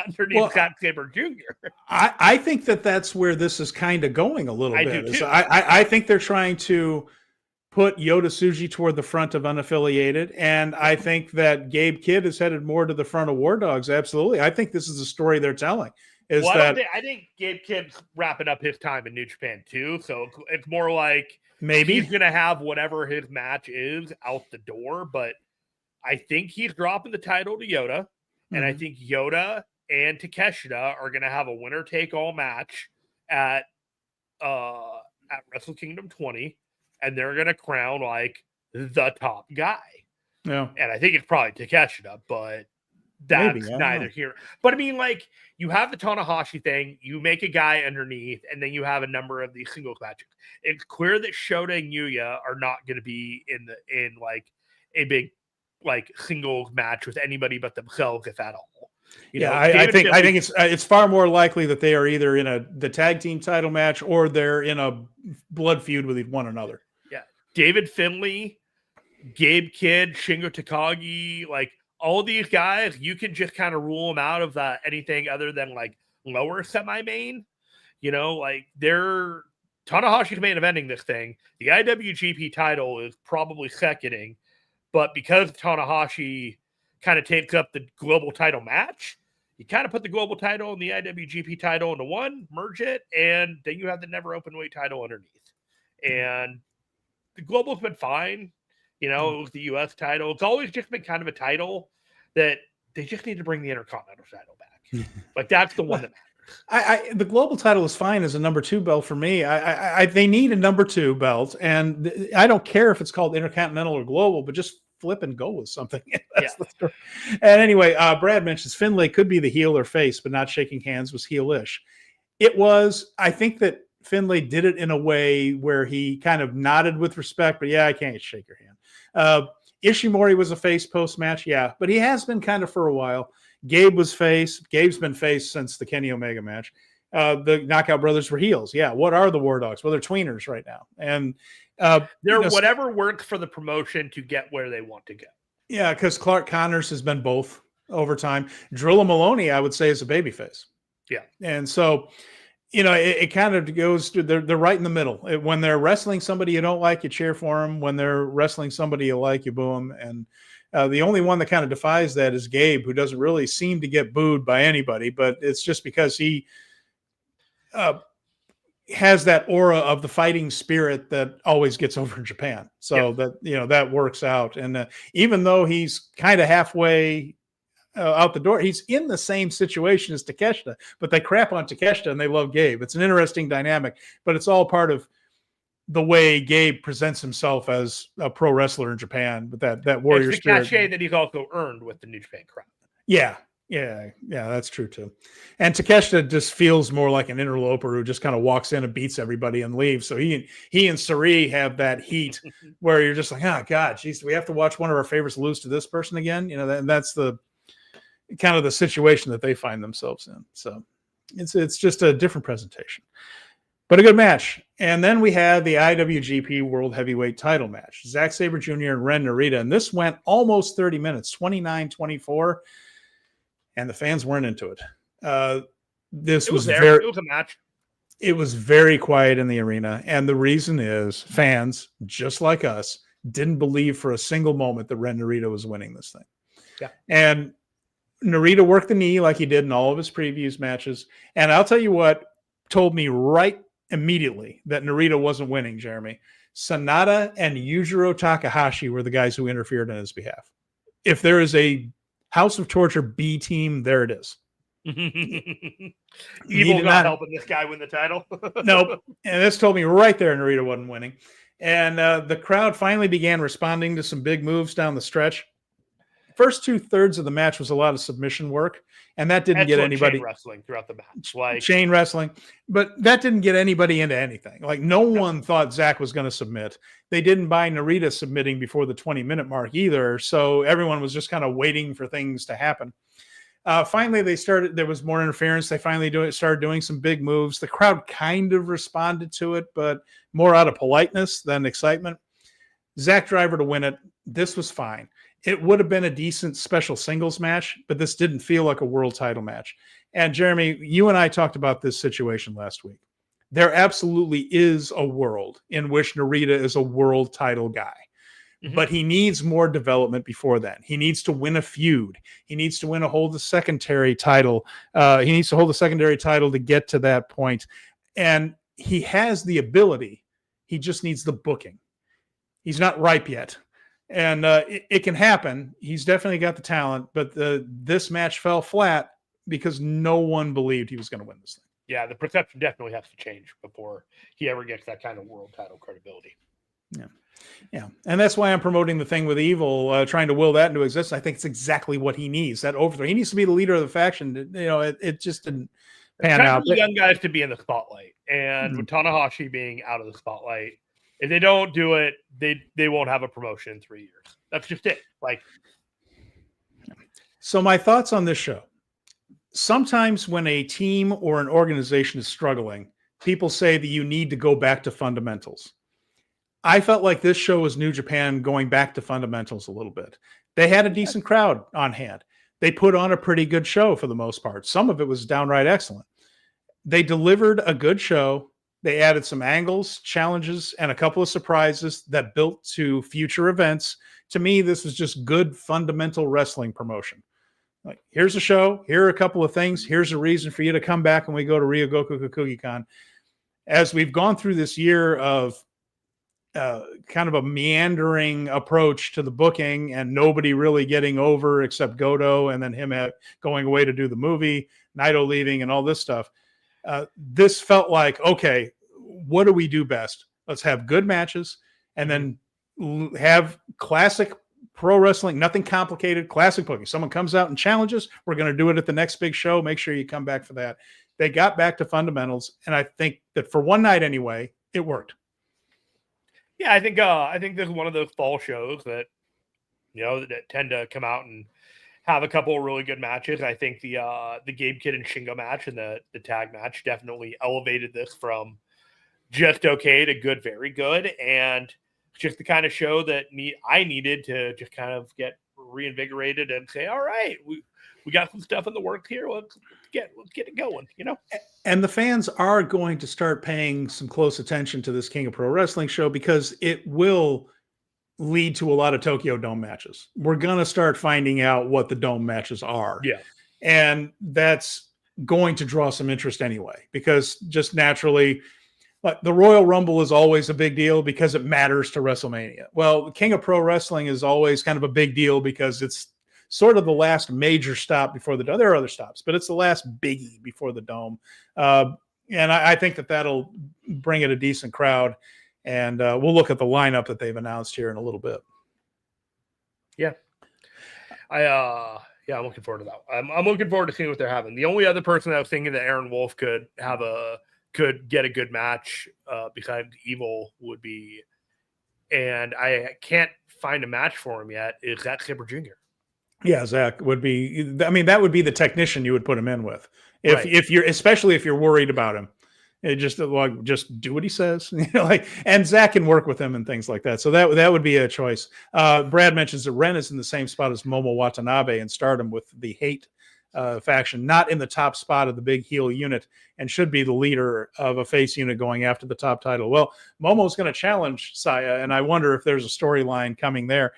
underneath Zack Sabre Jr. I think that's where this is kind of going a little bit. Do too. I think they're trying to put Yota Tsuji toward the front of unaffiliated, and I think that Gabe Kidd is headed more to the front of War Dogs. Absolutely. I think this is a story they're telling. I think Gabe Kidd's wrapping up his time in New Japan too, so it's more like maybe he's going to have whatever his match is out the door, but I think he's dropping the title to Yota, and I think Yota and Takeshita are going to have a winner-take-all match at Wrestle Kingdom 20, and they're going to crown, like, the top guy. Yeah. And I think it's probably Takeshita, but that's neither here. But I mean, like, you have the Tanahashi thing, you make a guy underneath, and then you have a number of these singles matches. It's clear that Shota and Yuya are not going to be in like a big like singles match with anybody but themselves, if at all. I think it's far more likely that they are either in the tag team title match or they're in a blood feud with one another. Yeah, David Finlay, Gabe Kidd, Shingo Takagi, like all these guys, you can just kind of rule them out of anything other than like lower semi-main. Like they're Tanahashi's main eventing this thing. The IWGP title is probably seconding, but because Tanahashi kind of takes up the global title match, you kind of put the global title and the IWGP title into one, merge it, and then you have the never open weight title underneath. And the global's been fine. It was the U.S. title. It's always just been kind of a title that they just need to bring the Intercontinental title back. Like, that's the one that matters. The global title is fine as a number 2 belt for me. They need a number 2 belt, and I don't care if it's called Intercontinental or Global, but just flip and go with something. That's the story. And anyway, Brad mentions Finlay could be the heel or face, but not shaking hands was heelish. It was. I think that Finlay did it in a way where he kind of nodded with respect, but I can't shake your hand. Ishimori was a face post-match, but he has been kind of for a while. Gabe was face. Gabe's been face since the Kenny Omega match. The Knockout Brothers were heels. What are the War Dogs? Well, they're tweeners right now. And they're whatever works for the promotion to get where they want to go. Yeah, because Clark Connors has been both over time. Drilla Maloney, I would say, is a babyface. Yeah. And so it kind of goes to they're right in the middle. When they're wrestling somebody you don't like, you cheer for them. When they're wrestling somebody you like, you boo them. And the only one that kind of defies that is Gabe, who doesn't really seem to get booed by anybody, but it's just because he has that aura of the fighting spirit that always gets over in Japan. So that works out. And even though he's kind of halfway out the door, he's in the same situation as Takeshita, but they crap on Takeshita and they love Gabe. It's an interesting dynamic, but it's all part of the way Gabe presents himself as a pro wrestler in Japan, with that warrior it's the spirit. Cachet that he's also earned with the New Japan crowd. Yeah, that's true too. And Takeshita just feels more like an interloper who just kind of walks in and beats everybody and leaves. So he and Sari have that heat where you're just like, oh God, geez, we have to watch one of our favorites lose to this person again. That's the kind of the situation that they find themselves in. So it's just a different presentation, but a good match. And then we had the IWGP World Heavyweight title match, Zack Sabre Jr. and Ren Narita. And this went almost 30 minutes, 29-24. And the fans weren't into it. It was a match. It was very quiet in the arena. And the reason is fans, just like us, didn't believe for a single moment that Ren Narita was winning this thing. Yeah. And Narita worked the knee like he did in all of his previews matches. And I'll tell you what told me right immediately that Narita wasn't winning, Jeremy. Sanada and Yujiro Takahashi were the guys who interfered on his behalf. If there is a House of Torture B team, there it is. Evil not helping this guy win the title. Nope. And this told me right there Narita wasn't winning. And the crowd finally began responding to some big moves down the stretch. First 2/3 of the match was a lot of submission work, and that didn't get anybody chain wrestling throughout the match, like chain wrestling, but that didn't get anybody into anything. Like no one thought Zack was going to submit. They didn't buy Narita submitting before the 20-minute mark either, so everyone was just kind of waiting for things to happen. Finally, there was more interference. They finally started doing some big moves. The crowd kind of responded to it, but more out of politeness than excitement. Zack Driver to win it. This was fine. It would have been a decent special singles match, but this didn't feel like a world title match. And Jeremy, you and I talked about this situation last week. There absolutely is a world in which Narita is a world title guy, but he needs more development before then. He needs to win a feud. He needs to hold the secondary title. He needs to hold the secondary title to get to that point. And he has the ability. He just needs the booking. He's not ripe yet. And it can happen. He's definitely got the talent, but this match fell flat because no one believed he was going to win this thing. Yeah, the perception definitely has to change before he ever gets that kind of world title credibility. Yeah. Yeah. And that's why I'm promoting the thing with Evil, trying to will that into existence. I think it's exactly what he needs. That overthrow. He needs to be the leader of the faction. It just didn't pan out. The young guys to be in the spotlight, and with Tanahashi being out of the spotlight, if they don't do it, they won't have a promotion in 3 years. That's just it. So my thoughts on this show. Sometimes when a team or an organization is struggling, people say that you need to go back to fundamentals. I felt like this show was New Japan going back to fundamentals a little bit. They had a decent crowd on hand. They put on a pretty good show for the most part. Some of it was downright excellent. They delivered a good show. They added some angles, challenges, and a couple of surprises that built to future events. To me, this was just good fundamental wrestling promotion. Like, here's a show. Here are a couple of things. Here's a reason for you to come back when we go to Ryogoku Kokugi-Con. As we've gone through this year of kind of a meandering approach to the booking and nobody really getting over except Goto and then him going away to do the movie, Naito leaving and all this stuff. This felt like, okay, what do we do best? Let's have good matches and then have classic pro wrestling, nothing complicated, classic booking. Someone comes out and challenges, we're going to do it at the next big show. Make sure you come back for that. They got back to fundamentals. And I think that for one night anyway, it worked. Yeah, I think this is one of those fall shows that that tend to come out and have a couple of really good matches. I think the Gabe Kidd and Shingo match and the tag match definitely elevated this from just okay to good, very good, and just the kind of show that I needed to just kind of get reinvigorated and say, all right, we got some stuff in the works here. Let's get it going, And the fans are going to start paying some close attention to this King of Pro Wrestling show because it will lead to a lot of Tokyo Dome matches. We're going to start finding out what the Dome matches are. Yeah. And that's going to draw some interest anyway, because just naturally, but the Royal Rumble is always a big deal because it matters to WrestleMania. Well, the King of Pro Wrestling is always kind of a big deal because it's sort of the last major stop before the Dome. There are other stops, but it's the last biggie before the Dome. And I think that that'll bring it a decent crowd. And we'll look at the lineup that they've announced here in a little bit. Yeah. I'm looking forward to that. I'm looking forward to seeing what they're having. The only other person I was thinking that Aaron Wolf could get a good match besides Evil would be, and I can't find a match for him yet, is Zack Sabre Jr. Yeah, Zach would be. I mean, that would be the technician you would put him in with, if you're, especially if you're worried about him. It just do what he says, and Zach can work with him and things like that. So that would be a choice. Brad mentions that Ren is in the same spot as Momo Watanabe in Stardom with the Hate faction, not in the top spot of the big heel unit, and should be the leader of a face unit going after the top title. Well, Momo's going to challenge Saya, and I wonder if there's a storyline coming there.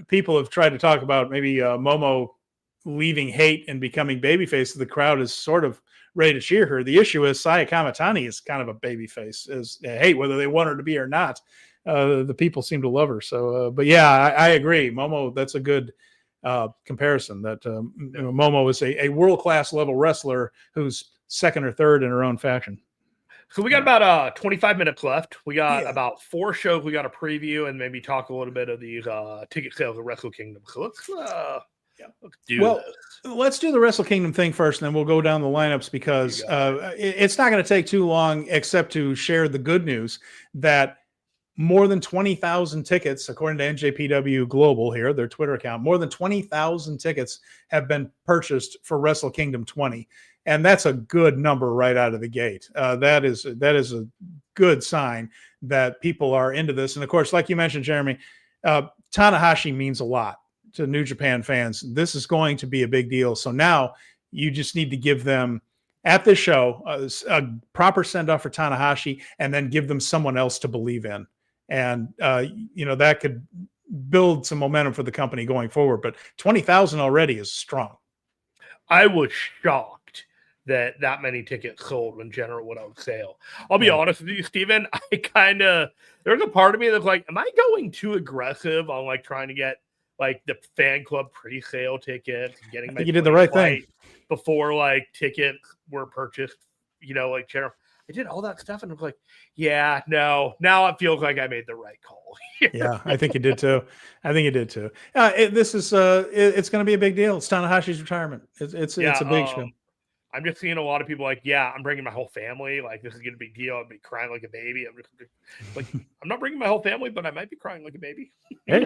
People have tried to talk about maybe Momo leaving Hate and becoming babyface. The crowd is sort of ready to cheer her. The issue is Saya Kamitani is kind of a babyface as Hate, whether they want her to be or not. The people seem to love her. So, but yeah, I agree. Momo, that's a good comparison. That Momo is a world-class level wrestler who's second or third in her own faction. So we got about 25 minutes left. We got about 4 shows we got to preview and maybe talk a little bit of these ticket sales of Wrestle Kingdom. So let's do this. Let's do the Wrestle Kingdom thing first, and then we'll go down the lineups because it's not going to take too long except to share the good news that more than 20,000 tickets, according to NJPW Global here, their Twitter account, more than 20,000 tickets have been purchased for Wrestle Kingdom 20. And that's a good number right out of the gate. That is a good sign that people are into this. And of course, like you mentioned, Jeremy, Tanahashi means a lot to New Japan fans. This is going to be a big deal. So now you just need to give them at this show a proper send off for Tanahashi, and then give them someone else to believe in. And that could build some momentum for the company going forward. But 20,000 already is strong. I was shocked that many tickets sold when General went on sale. I'll be honest with you, Steven. There's a part of me that's like, am I going too aggressive on trying to get the fan club pre-sale tickets and getting you did the right thing before tickets were purchased, General. I did all that stuff, and I was like, yeah, no, now it feels like I made the right call. Yeah, I think you did too. This is it's going to be a big deal. It's Tanahashi's retirement. It's a big show. I'm just seeing a lot of people like, yeah, I'm bringing my whole family. Like, this is going to be a big deal. I'll be crying like a baby. I'm just like, I'm not bringing my whole family, but I might be crying like a baby. Hey,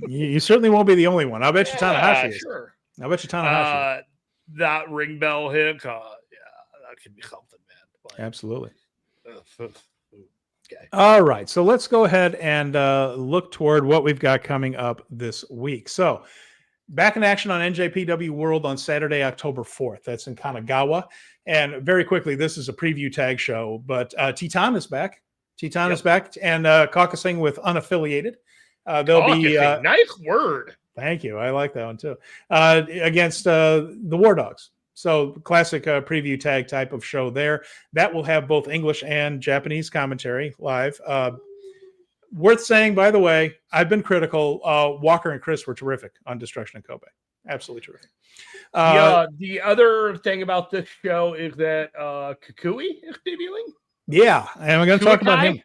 you certainly won't be the only one. I'll bet you Tanahashi is. Sure. I'll bet you Tanahashi. That ring bell hit, yeah, that could be something, man. Like, absolutely. Okay. All right, so let's go ahead and look toward what we've got coming up this week. So, back in action on NJPW World on Saturday, October 4th. That's in Kanagawa. And very quickly, this is a preview tag show, but Titan is back. Titan is back and caucusing with unaffiliated. They'll be nice word. Thank you. I like that one too. Against the War Dogs. So classic preview tag type of show there. That will have both English and Japanese commentary live. Worth saying, by the way, I've been critical. Walker and Chris were terrific on Destruction in Kobe. Absolutely terrific. The other thing about this show is that Kukui is debuting. Yeah, and we're going to talk about him.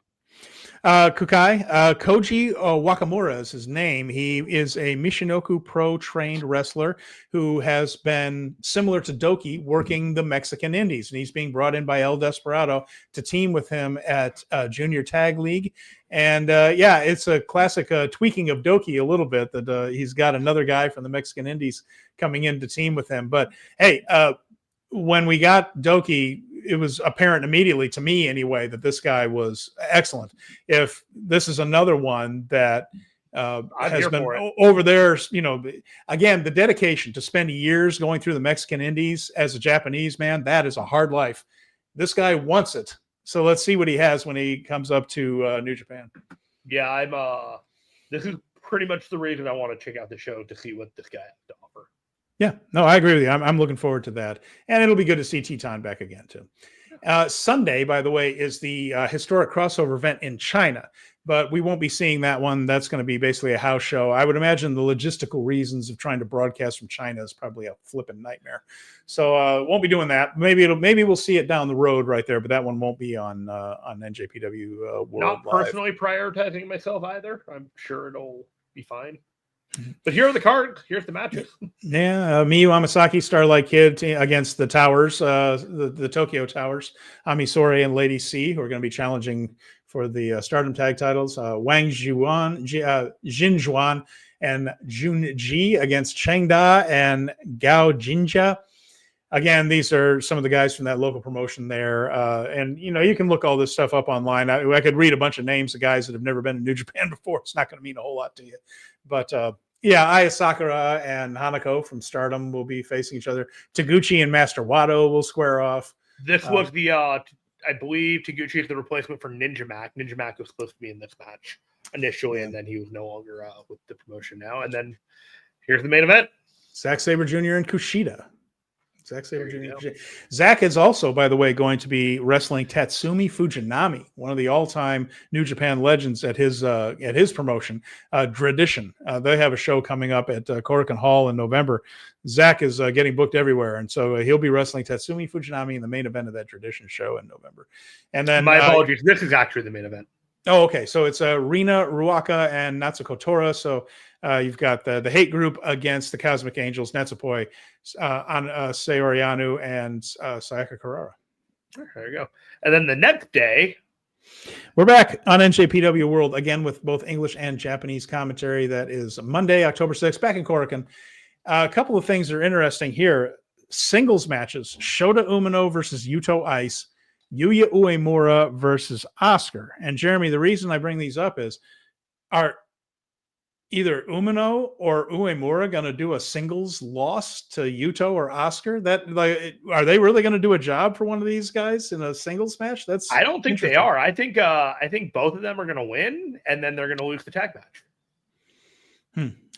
Kukai, Koji Wakamura is his name. He is a Michinoku Pro trained wrestler who has been similar to Doki working the Mexican Indies, and he's being brought in by El Desperado to team with him at Junior Tag League. And it's a classic tweaking of Doki a little bit that he's got another guy from the Mexican Indies coming in to team with him. But hey, when we got Doki, it was apparent immediately to me anyway that this guy was excellent. If this is another one that has been over there, again, the dedication to spend years going through the Mexican Indies as a Japanese man, that is a hard life. This guy wants it. So let's see what he has when he comes up to New Japan. Yeah, this is pretty much the reason I want to check out the show, to see what this guy has to offer. Yeah, no, I agree with you. I'm looking forward to that. And it'll be good to see Teton back again, too. Sunday, by the way, is the historic crossover event in China, but we won't be seeing that one. That's going to be basically a house show. I would imagine the logistical reasons of trying to broadcast from China is probably a flipping nightmare. So won't be doing that. Maybe we'll see it down the road right there, but that one won't be on NJPW World. Not personally prioritizing myself either. I'm sure it'll be fine. But here are the cards. Here's the matches. Yeah, Miyu Amasaki, Starlight Kid against the Towers, the Tokyo Towers. Ami Sourei and Lady C, who are going to be challenging for the Stardom Tag titles. Wang Jin Juan and Jun Ji against Cheng Da and Gao Jinja. Again, these are some of the guys from that local promotion there. And, you can look all this stuff up online. I could read a bunch of names of guys that have never been in New Japan before. It's not going to mean a whole lot to you. But, Aya Sakura and Hanako from Stardom will be facing each other. Taguchi and Master Wato will square off. This was the, I believe Taguchi is the replacement for Ninja Mac. Ninja Mac was supposed to be in this match initially, and then he was no longer with the promotion now. And then here's the main event. Zack Sabre Jr. and Kushida. Zack Sabre Jr. Zack is also, by the way, going to be wrestling Tatsumi Fujinami, one of the all-time New Japan legends at his promotion, Tradition. They have a show coming up at Korakuen Hall in November. Zack is getting booked everywhere, and so he'll be wrestling Tatsumi Fujinami in the main event of that Tradition show in November. And then, my apologies, this is actually the main event. Oh, okay. So it's Rina Ruaka and Natsuko Tora. So you've got the Hate Group against the Cosmic Angels, Natsupoi, Seorianu, and Sayaka Carrara. There you go. And then the next day, we're back on NJPW World again with both English and Japanese commentary. That is Monday, October 6th, back in Korakuen. A couple of things are interesting here. Singles matches: Shota Umino versus Yuto Ice. Yuya Uemura versus Oscar. And Jeremy, the reason I bring these up is, are either Umino or Uemura going to do a singles loss to Yuto or Oscar? Are they really going to do a job for one of these guys in a singles match? I don't think they are. I think both of them are going to win, and then they're going to lose the tag match.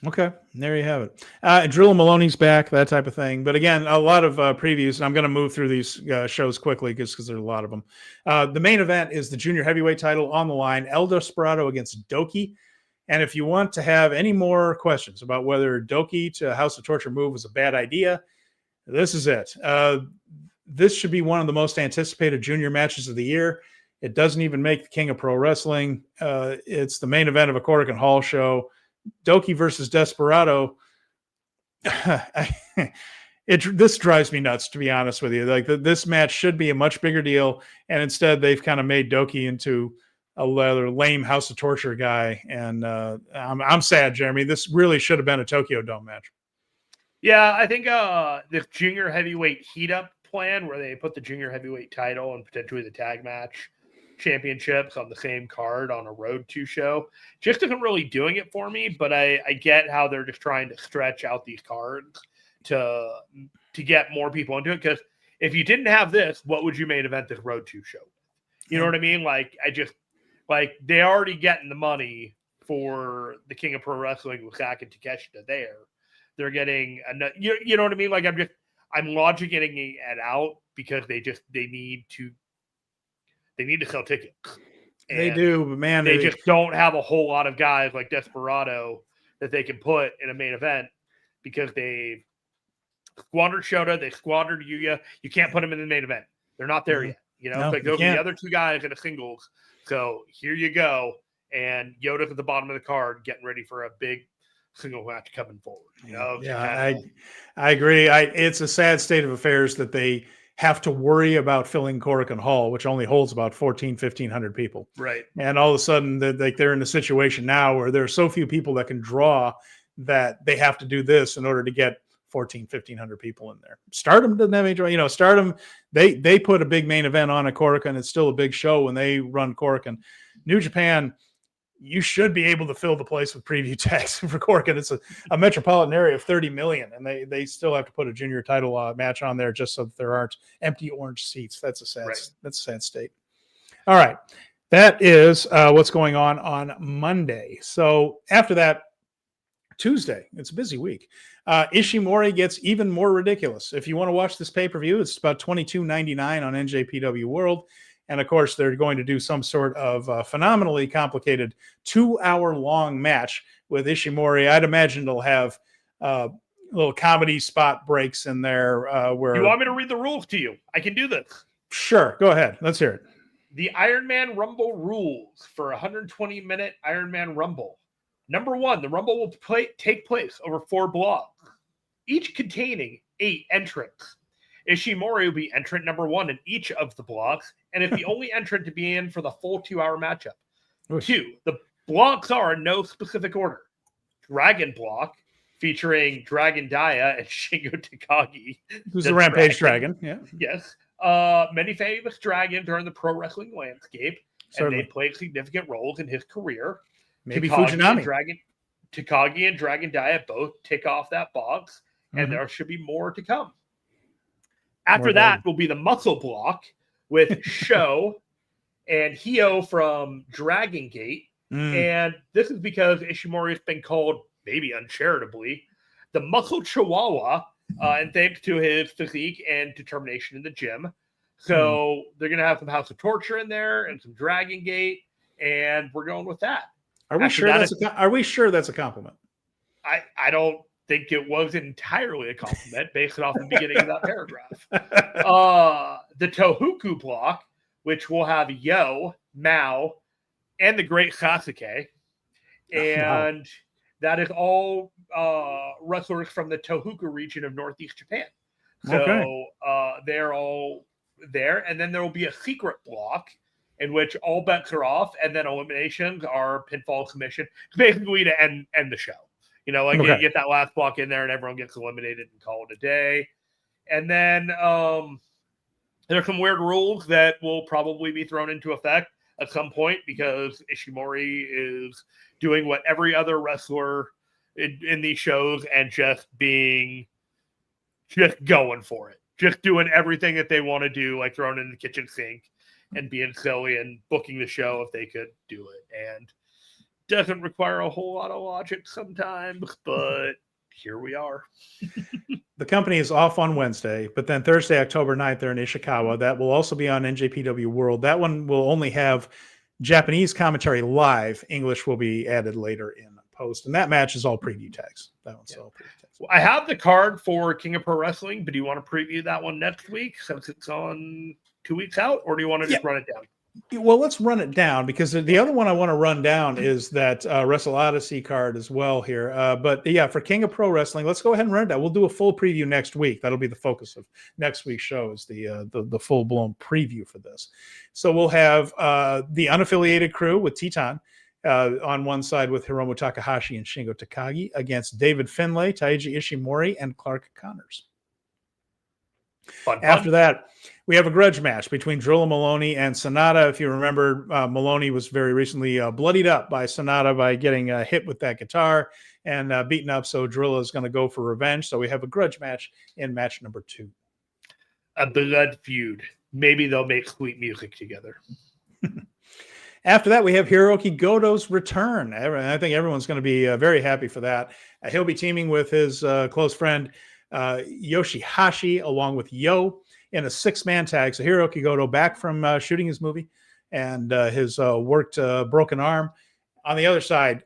Okay, there you have it. Drill Maloney's back, that type of thing. But again, a lot of previews, and I'm going to move through these shows quickly because there's a lot of them. The main event is the junior heavyweight title on the line, El Desperado against Doki. And if you want to have any more questions about whether Doki to House of Torture move was a bad idea, this is it. this should be one of the most anticipated junior matches of the year. It doesn't even make the King of Pro Wrestling. It's the main event of a Korakuen Hall show. Doki versus Desperado. This drives me nuts, to be honest with you. Like this match should be a much bigger deal, and instead they've kind of made Doki into a rather lame House of Torture guy. And I'm sad, Jeremy. This really should have been a Tokyo Dome match. Yeah, I think the junior heavyweight heat up plan, where they put the junior heavyweight title and potentially the tag match championships on the same card on a Road to show, just isn't really doing it for me. But I get how they're just trying to stretch out these cards to get more people into it. Because if you didn't have this, what would you main event this Road to show? You know what I mean? Like they already getting the money for the King of Pro Wrestling with Zack and Takeshita there. They're getting you know what I mean? Like I'm logicating it out because they need to sell tickets. And they do, but man, they just don't have a whole lot of guys like Desperado that they can put in a main event because they squandered Shota, they squandered Yuya. You can't put them in the main event. They're not there yet. You know, like those are the other two guys in a singles. So here you go. And Yoda's at the bottom of the card getting ready for a big single match coming forward. You know, I agree. It's a sad state of affairs that they have to worry about filling Korakuen Hall, which only holds about 1,500 people. Right. And all of a sudden they're in a situation now where there are so few people that can draw that they have to do this in order to get 1,500 people in there. Stardom doesn't have any, Stardom, they put a big main event on a Korakuen. It's still a big show when they run Korakuen. New Japan, you should be able to fill the place with preview tags for Korakuen. It's a metropolitan area of 30 million, and they still have to put a junior title match on there just so that there aren't empty orange seats. That's a sad state. All right. That is what's going on Monday. So after that, Tuesday, it's a busy week. Ishimori gets even more ridiculous. If you want to watch this pay-per-view, it's about $22.99 on NJPW World. And of course, they're going to do some sort of phenomenally complicated 2-hour-long match with Ishimori. I'd imagine it'll have little comedy spot breaks in there. Where you want me to read the rules to you? I can do this. Sure, go ahead. Let's hear it. The Iron Man Rumble rules for a 120-minute Iron Man Rumble. Number 1, the Rumble will take place over 4 blocks, each containing 8 entrants. Ishimori will be entrant number 1 in each of the blocks, and is the only entrant to be in for the full 2-hour matchup. Oof. 2, the blocks are in no specific order. Dragon block, featuring Dragon Dia and Shingo Takagi. Who's the Rampage Dragon. Yeah. Yes. Many famous dragons are in the pro wrestling landscape, and they played significant roles in his career. Maybe Fujinami. Takagi and Dragon Dia both tick off that box, and there should be more to come. After that will be the muscle block with Sho and Hio from Dragon Gate. And this is because Ishimori has been called, maybe uncharitably, the muscle chihuahua, and thanks to his physique and determination in the gym. So they're going to have some House of Torture in there and some Dragon Gate, and we're going with that. Are we sure that's a compliment? I don't think it was entirely a compliment based off the beginning of that paragraph. The Tohoku block, which will have Yo, Mao, and the Great Sasuke. And that is all wrestlers from the Tohoku region of Northeast Japan. So they're all there. And then there will be a secret block in which all bets are off, and then eliminations are pinfall submission, basically to end the show. You know, you get that last block in there and everyone gets eliminated and call it a day. And then there are some weird rules that will probably be thrown into effect at some point because Ishimori is doing what every other wrestler in these shows and just going for it. Just doing everything that they want to do, like throwing in the kitchen sink and being silly and booking the show if they could do it. And doesn't require a whole lot of logic sometimes, but here we are. The company is off on Wednesday, but then Thursday, October 9th, they're in Ishikawa. That will also be on NJPW World. That one will only have Japanese commentary live. English will be added later in post. And that match is all preview tags. That one's all preview tags. I have the card for King of Pro Wrestling, but do you want to preview that one next week since it's on 2 weeks out, or do you want to just run it down? Well, let's run it down because the other one I want to run down is that Wrestle Odyssey card as well here. But yeah, for King of Pro Wrestling, let's go ahead and run it down. We'll do a full preview next week. That'll be the focus of next week's show is the full blown preview for this. So we'll have the unaffiliated crew with Titan on one side with Hiromu Takahashi and Shingo Takagi against David Finlay, Taiji Ishimori, and Clark Connors. Fun. After that, we have a grudge match between Drilla Maloney and Sonata. If you remember, Maloney was very recently bloodied up by Sonata by getting hit with that guitar and beaten up. So Drilla is going to go for revenge. So we have a grudge match in match number 2. A blood feud. Maybe they'll make sweet music together. After that, we have Hiroki Goto's return. I think everyone's going to be very happy for that. He'll be teaming with his close friend Yoshihashi along with Yo in a 6-man tag. So Hiroki Goto back from shooting his movie and his worked broken arm. On the other side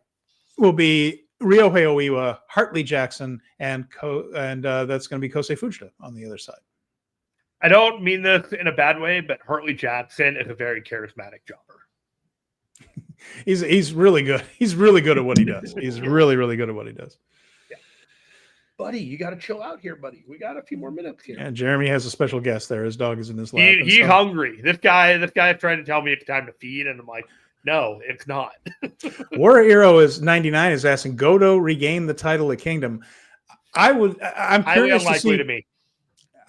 will be Ryohei Oiwa, Hartley Jackson, and that's going to be Kosei Fujita on the other side. I don't mean this in a bad way, but Hartley Jackson is a very charismatic jobber. He's really good. He's really good at what he does. He's really, really good at what he does. Buddy, you got to chill out here, buddy. We got a few more minutes here. And Jeremy has a special guest there. His dog is in his lap. He's hungry. This guy trying to tell me it's time to feed, and I'm like, no, it's not. War Hero is 99 is asking Goto regain the title at Kingdom. I'm curious to see. To me.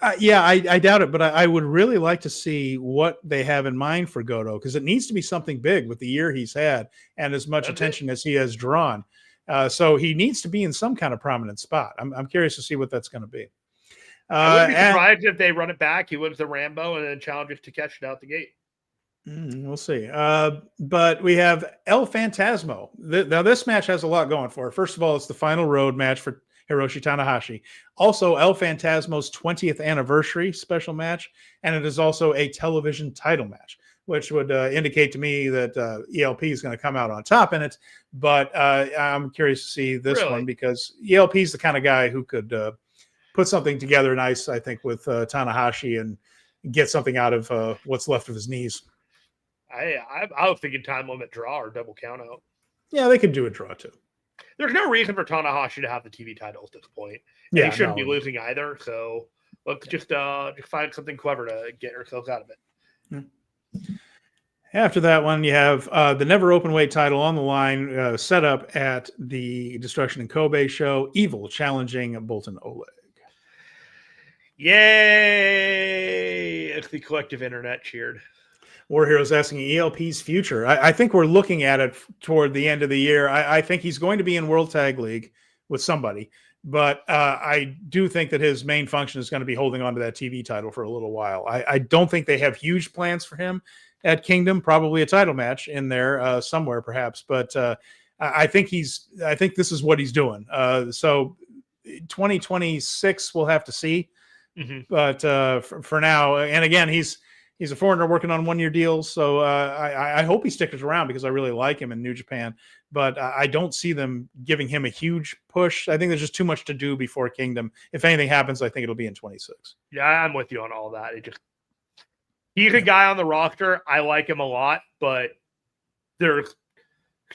I doubt it, but I would really like to see what they have in mind for Goto because it needs to be something big with the year he's had and as much attention as he has drawn. So he needs to be in some kind of prominent spot. I'm curious to see what that's going to be. I wouldn't be surprised if they run it back. He wins the Rambo and then challenges to catch it out the gate. We'll see. But we have El Phantasmo. Now, this match has a lot going for it. First of all, it's the final road match for Hiroshi Tanahashi. Also, El Phantasmo's 20th anniversary special match. And it is also a television title match, which would indicate to me that ELP is going to come out on top in it. But I'm curious to see this one because ELP is the kind of guy who could put something together nice, I think, with Tanahashi and get something out of what's left of his knees. I was thinking time limit draw or double count out. Yeah, they could do a draw too. There's no reason for Tanahashi to have the TV title at this point. And he shouldn't be losing either. So let's just find something clever to get ourselves out of it. After that one, you have the never open weight title on the line set up at the Destruction in Kobe show. Evil challenging Bolton Oleg. Yay! It's the collective internet cheered. War Heroes asking ELP's future. I think we're looking at it toward the end of the year. I think he's going to be in World Tag League with somebody, but I do think that his main function is going to be holding on to that TV title for a little while. I don't think they have huge plans for him at Kingdom, probably a title match in there somewhere perhaps, but I think this is what he's doing. So 2026 we'll have to see. Mm-hmm. But for now, and again, he's a foreigner working on 1-year deals. So I hope he sticks around because I really like him in New Japan, but I don't see them giving him a huge push. I think there's just too much to do before Kingdom. If anything happens, I think it'll be in 26. Yeah, I'm with you on all that. He's a guy on the roster. I like him a lot, but there's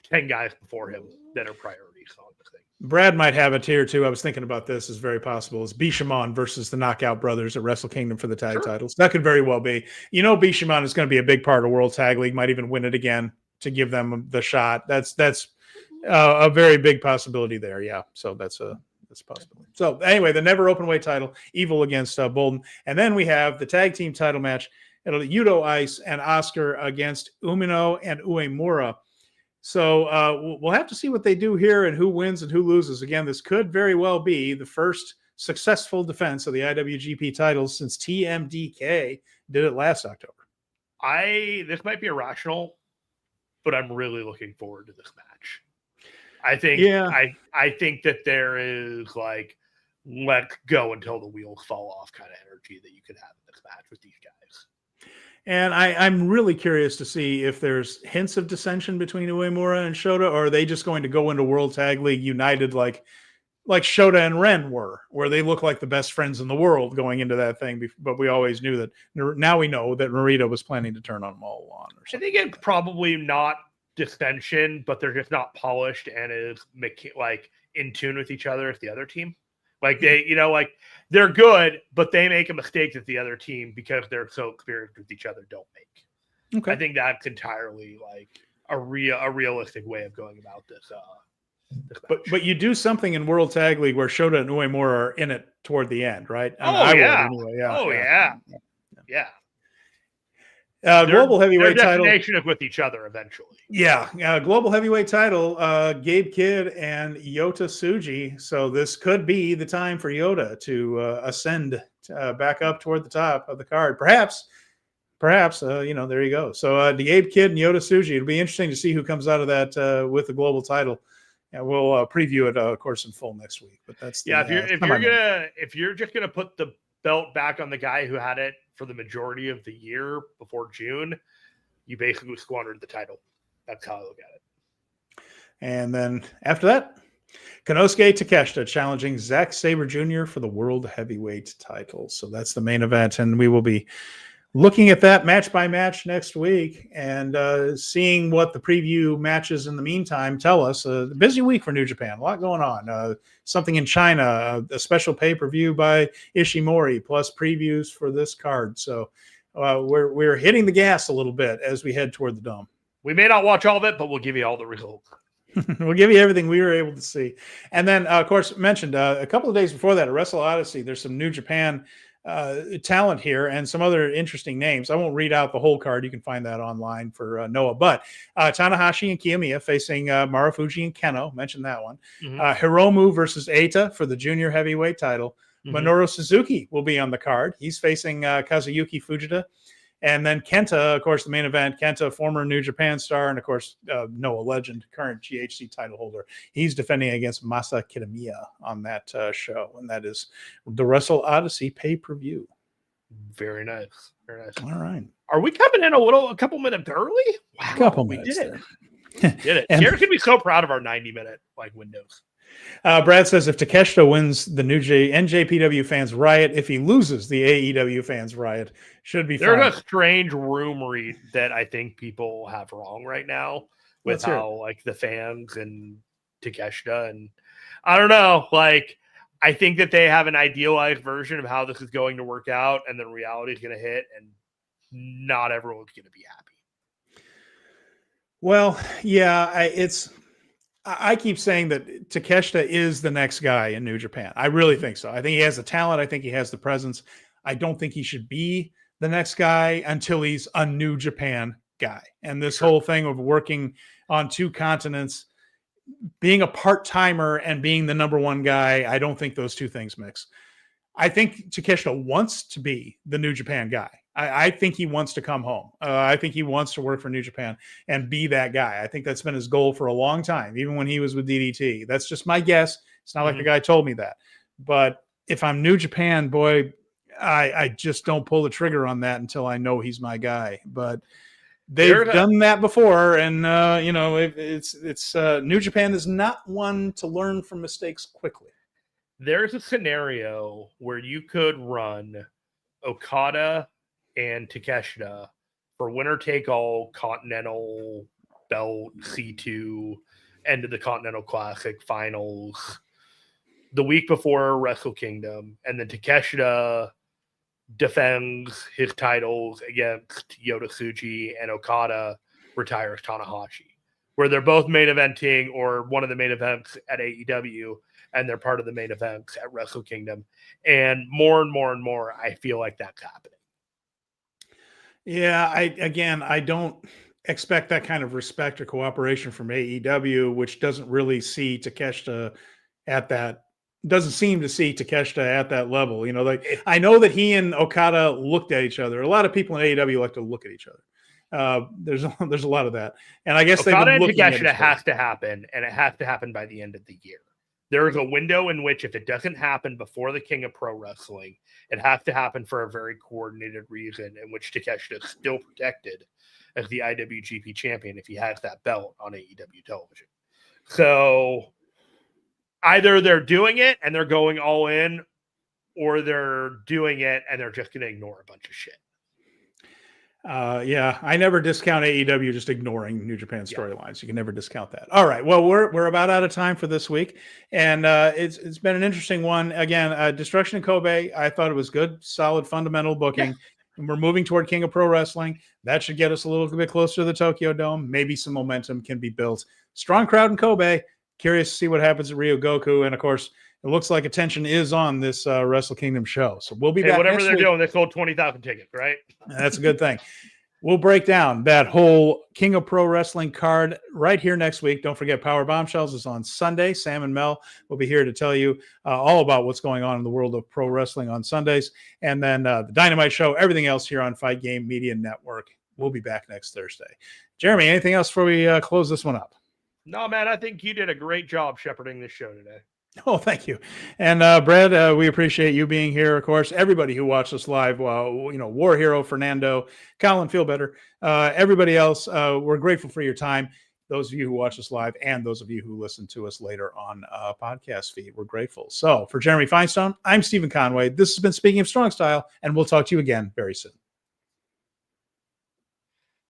10 guys before him that are priorities on the thing. Brad might have it here too. I was thinking about this. Is very possible. It's Bishamon versus the Knockout Brothers at Wrestle Kingdom for the tag titles. That could very well be. Bishamon is going to be a big part of World Tag League. Might even win it again to give them the shot. That's a very big possibility there. Yeah. So that's a possibility. So anyway, the never open weight title, Evil against Bolden, and then we have the tag team title match. It'll Yudo Ice and Oscar against Umino and Uemura. So we'll have to see what they do here and who wins and who loses. Again, this could very well be the first successful defense of the IWGP titles since TMDK did it last October. This might be irrational, but I'm really looking forward to this match. I think I think that there is let's go until the wheels fall off kind of energy that you could have in this match with these guys. And I'm really curious to see if there's hints of dissension between Uemura and Shota, or are they just going to go into World Tag League united like like Shota and Ren were, where they look like the best friends in the world going into that thing. But we always knew that. Now we know that Narita was planning to turn on them all on. Or I something. think it's probably not dissension, but they're just not polished and is like in tune with each other as the other team. Like they, like they're good, but they make a mistake that the other team, because they're so experienced with each other, don't make. Okay. I think that's entirely like a realistic way of going about this. But you do something in World Tag League where Shota and Uemura are in it toward the end, right? I would anyway. Yeah. Their Global heavyweight title. destination is with each other eventually. Yeah, global heavyweight title, Gabe Kidd and Yota Tsuji. So this could be the time for Yota to ascend back up toward the top of the card. Perhaps, there you go. So the Gabe Kidd and Yota Tsuji. It'll be interesting to see who comes out of that with the global title. Yeah, we'll preview it, of course, in full next week. But that's if you're just gonna put the belt back on the guy who had it for the majority of the year before June, you basically squandered the title. That's how I look at it. And then after that, Konosuke Takeshita challenging Zack Sabre Jr. for the World Heavyweight title. So that's the main event, and we will be looking at that match by match next week and seeing what the preview matches in the meantime tell us. A busy week for New Japan, a lot going on. Something in China, a special pay-per-view by Ishimori, plus previews for this card. So we're hitting the gas a little bit as we head toward the Dome. We may not watch all of it, but we'll give you all the results. We'll give you everything we were able to see. And then, of course, mentioned a couple of days before that at Wrestle Odyssey, there's some New Japan talent here and some other interesting names. I won't read out the whole card. You can find that online for Noah. But Tanahashi and Kiyomiya facing Marufuji and Keno. Mentioned that one. Hiromu versus Eita for the junior heavyweight title. Minoru Suzuki will be on the card. He's facing Kazuyuki Fujita. And then Kenta, of course, the main event. Kenta, former New Japan star, and of course, Noah Legend, current GHC title holder. He's defending against Masa Kitamiya on that show, and that is the Wrestle Odyssey pay-per-view. Very nice. Very nice. All right. Are we coming in a couple minutes early? Wow, a couple minutes. We did it. Did it. Jared can be so proud of our 90-minute windows. Brad says if Takeshita wins, the new NJPW fans riot. If he loses, the AEW fans riot. Should be fine. There's a strange room read that I think people have wrong right now with how the fans and Takeshita, and I don't know. I think that they have an idealized version of how this is going to work out, and then reality is going to hit, and not everyone's going to be happy. Well, yeah, I keep saying that Takeshita is the next guy in New Japan. I really think so. I think he has the talent. I think he has the presence. I don't think he should be the next guy until he's a New Japan guy. And this whole thing of working on two continents, being a part-timer and being the number one guy, I don't think those two things mix. I think Takeshita wants to be the New Japan guy. I think he wants to come home. I think he wants to work for New Japan and be that guy. I think that's been his goal for a long time, even when he was with DDT. That's just my guess. It's not like the guy told me that. But if I'm New Japan, boy, I just don't pull the trigger on that until I know he's my guy. But they've done that before, and it's New Japan is not one to learn from mistakes quickly. There's a scenario where you could run Okada and Takeshita for winner take all Continental belt C2 end of the Continental Classic finals the week before Wrestle Kingdom, and then Takeshita defends his titles against Yota Tsuji, and Okada retires Tanahashi, where they're both main eventing or one of the main events at AEW, and they're part of the main events at Wrestle Kingdom. And more and more, I feel like that's happening. Yeah, I don't expect that kind of respect or cooperation from AEW, which doesn't really see Takeshita at that, doesn't seem to see Takeshita at that level. I know that he and Okada looked at each other. A lot of people in AEW like to look at each other. There's a lot of that. And I guess Okada and Takeshita has to happen, and it has to happen by the end of the year. There is a window in which if it doesn't happen before the King of Pro Wrestling, it has to happen for a very coordinated reason in which Takeshita is still protected as the IWGP champion if he has that belt on AEW television. So Either they're doing it and they're going all in, or they're doing it and they're just going to ignore a bunch of shit. Yeah, I never discount AEW just ignoring New Japan storylines. You can never discount that. All right, well, we're about out of time for this week, and it's been an interesting one. Again, Destruction in Kobe, I thought it was good, solid, fundamental booking. And we're moving toward King of Pro Wrestling. That should get us a little bit closer to the Tokyo Dome. Maybe some momentum can be built. Strong crowd in Kobe. Curious to see what happens at Ryogoku, and of course, it looks like attention is on this Wrestle Kingdom show. So we'll be back. Whatever they're doing, they sold 20,000 tickets, right? That's a good thing. We'll break down that whole King of Pro Wrestling card right here next week. Don't forget, Power Bombshells is on Sunday. Sam and Mel will be here to tell you all about what's going on in the world of pro wrestling on Sundays. And then the Dynamite Show, everything else here on Fight Game Media Network. We'll be back next Thursday. Jeremy, anything else before we close this one up? No, man, I think you did a great job shepherding this show today. Oh, thank you. And Brad, we appreciate you being here. Of course, everybody who watched us live, War Hero, Fernando, Colin, feel better. Everybody else, we're grateful for your time. Those of you who watch us live and those of you who listen to us later on podcast feed, we're grateful. So for Jeremy Finestone, I'm Stephen Conway. This has been Speaking of Strong Style, and we'll talk to you again very soon.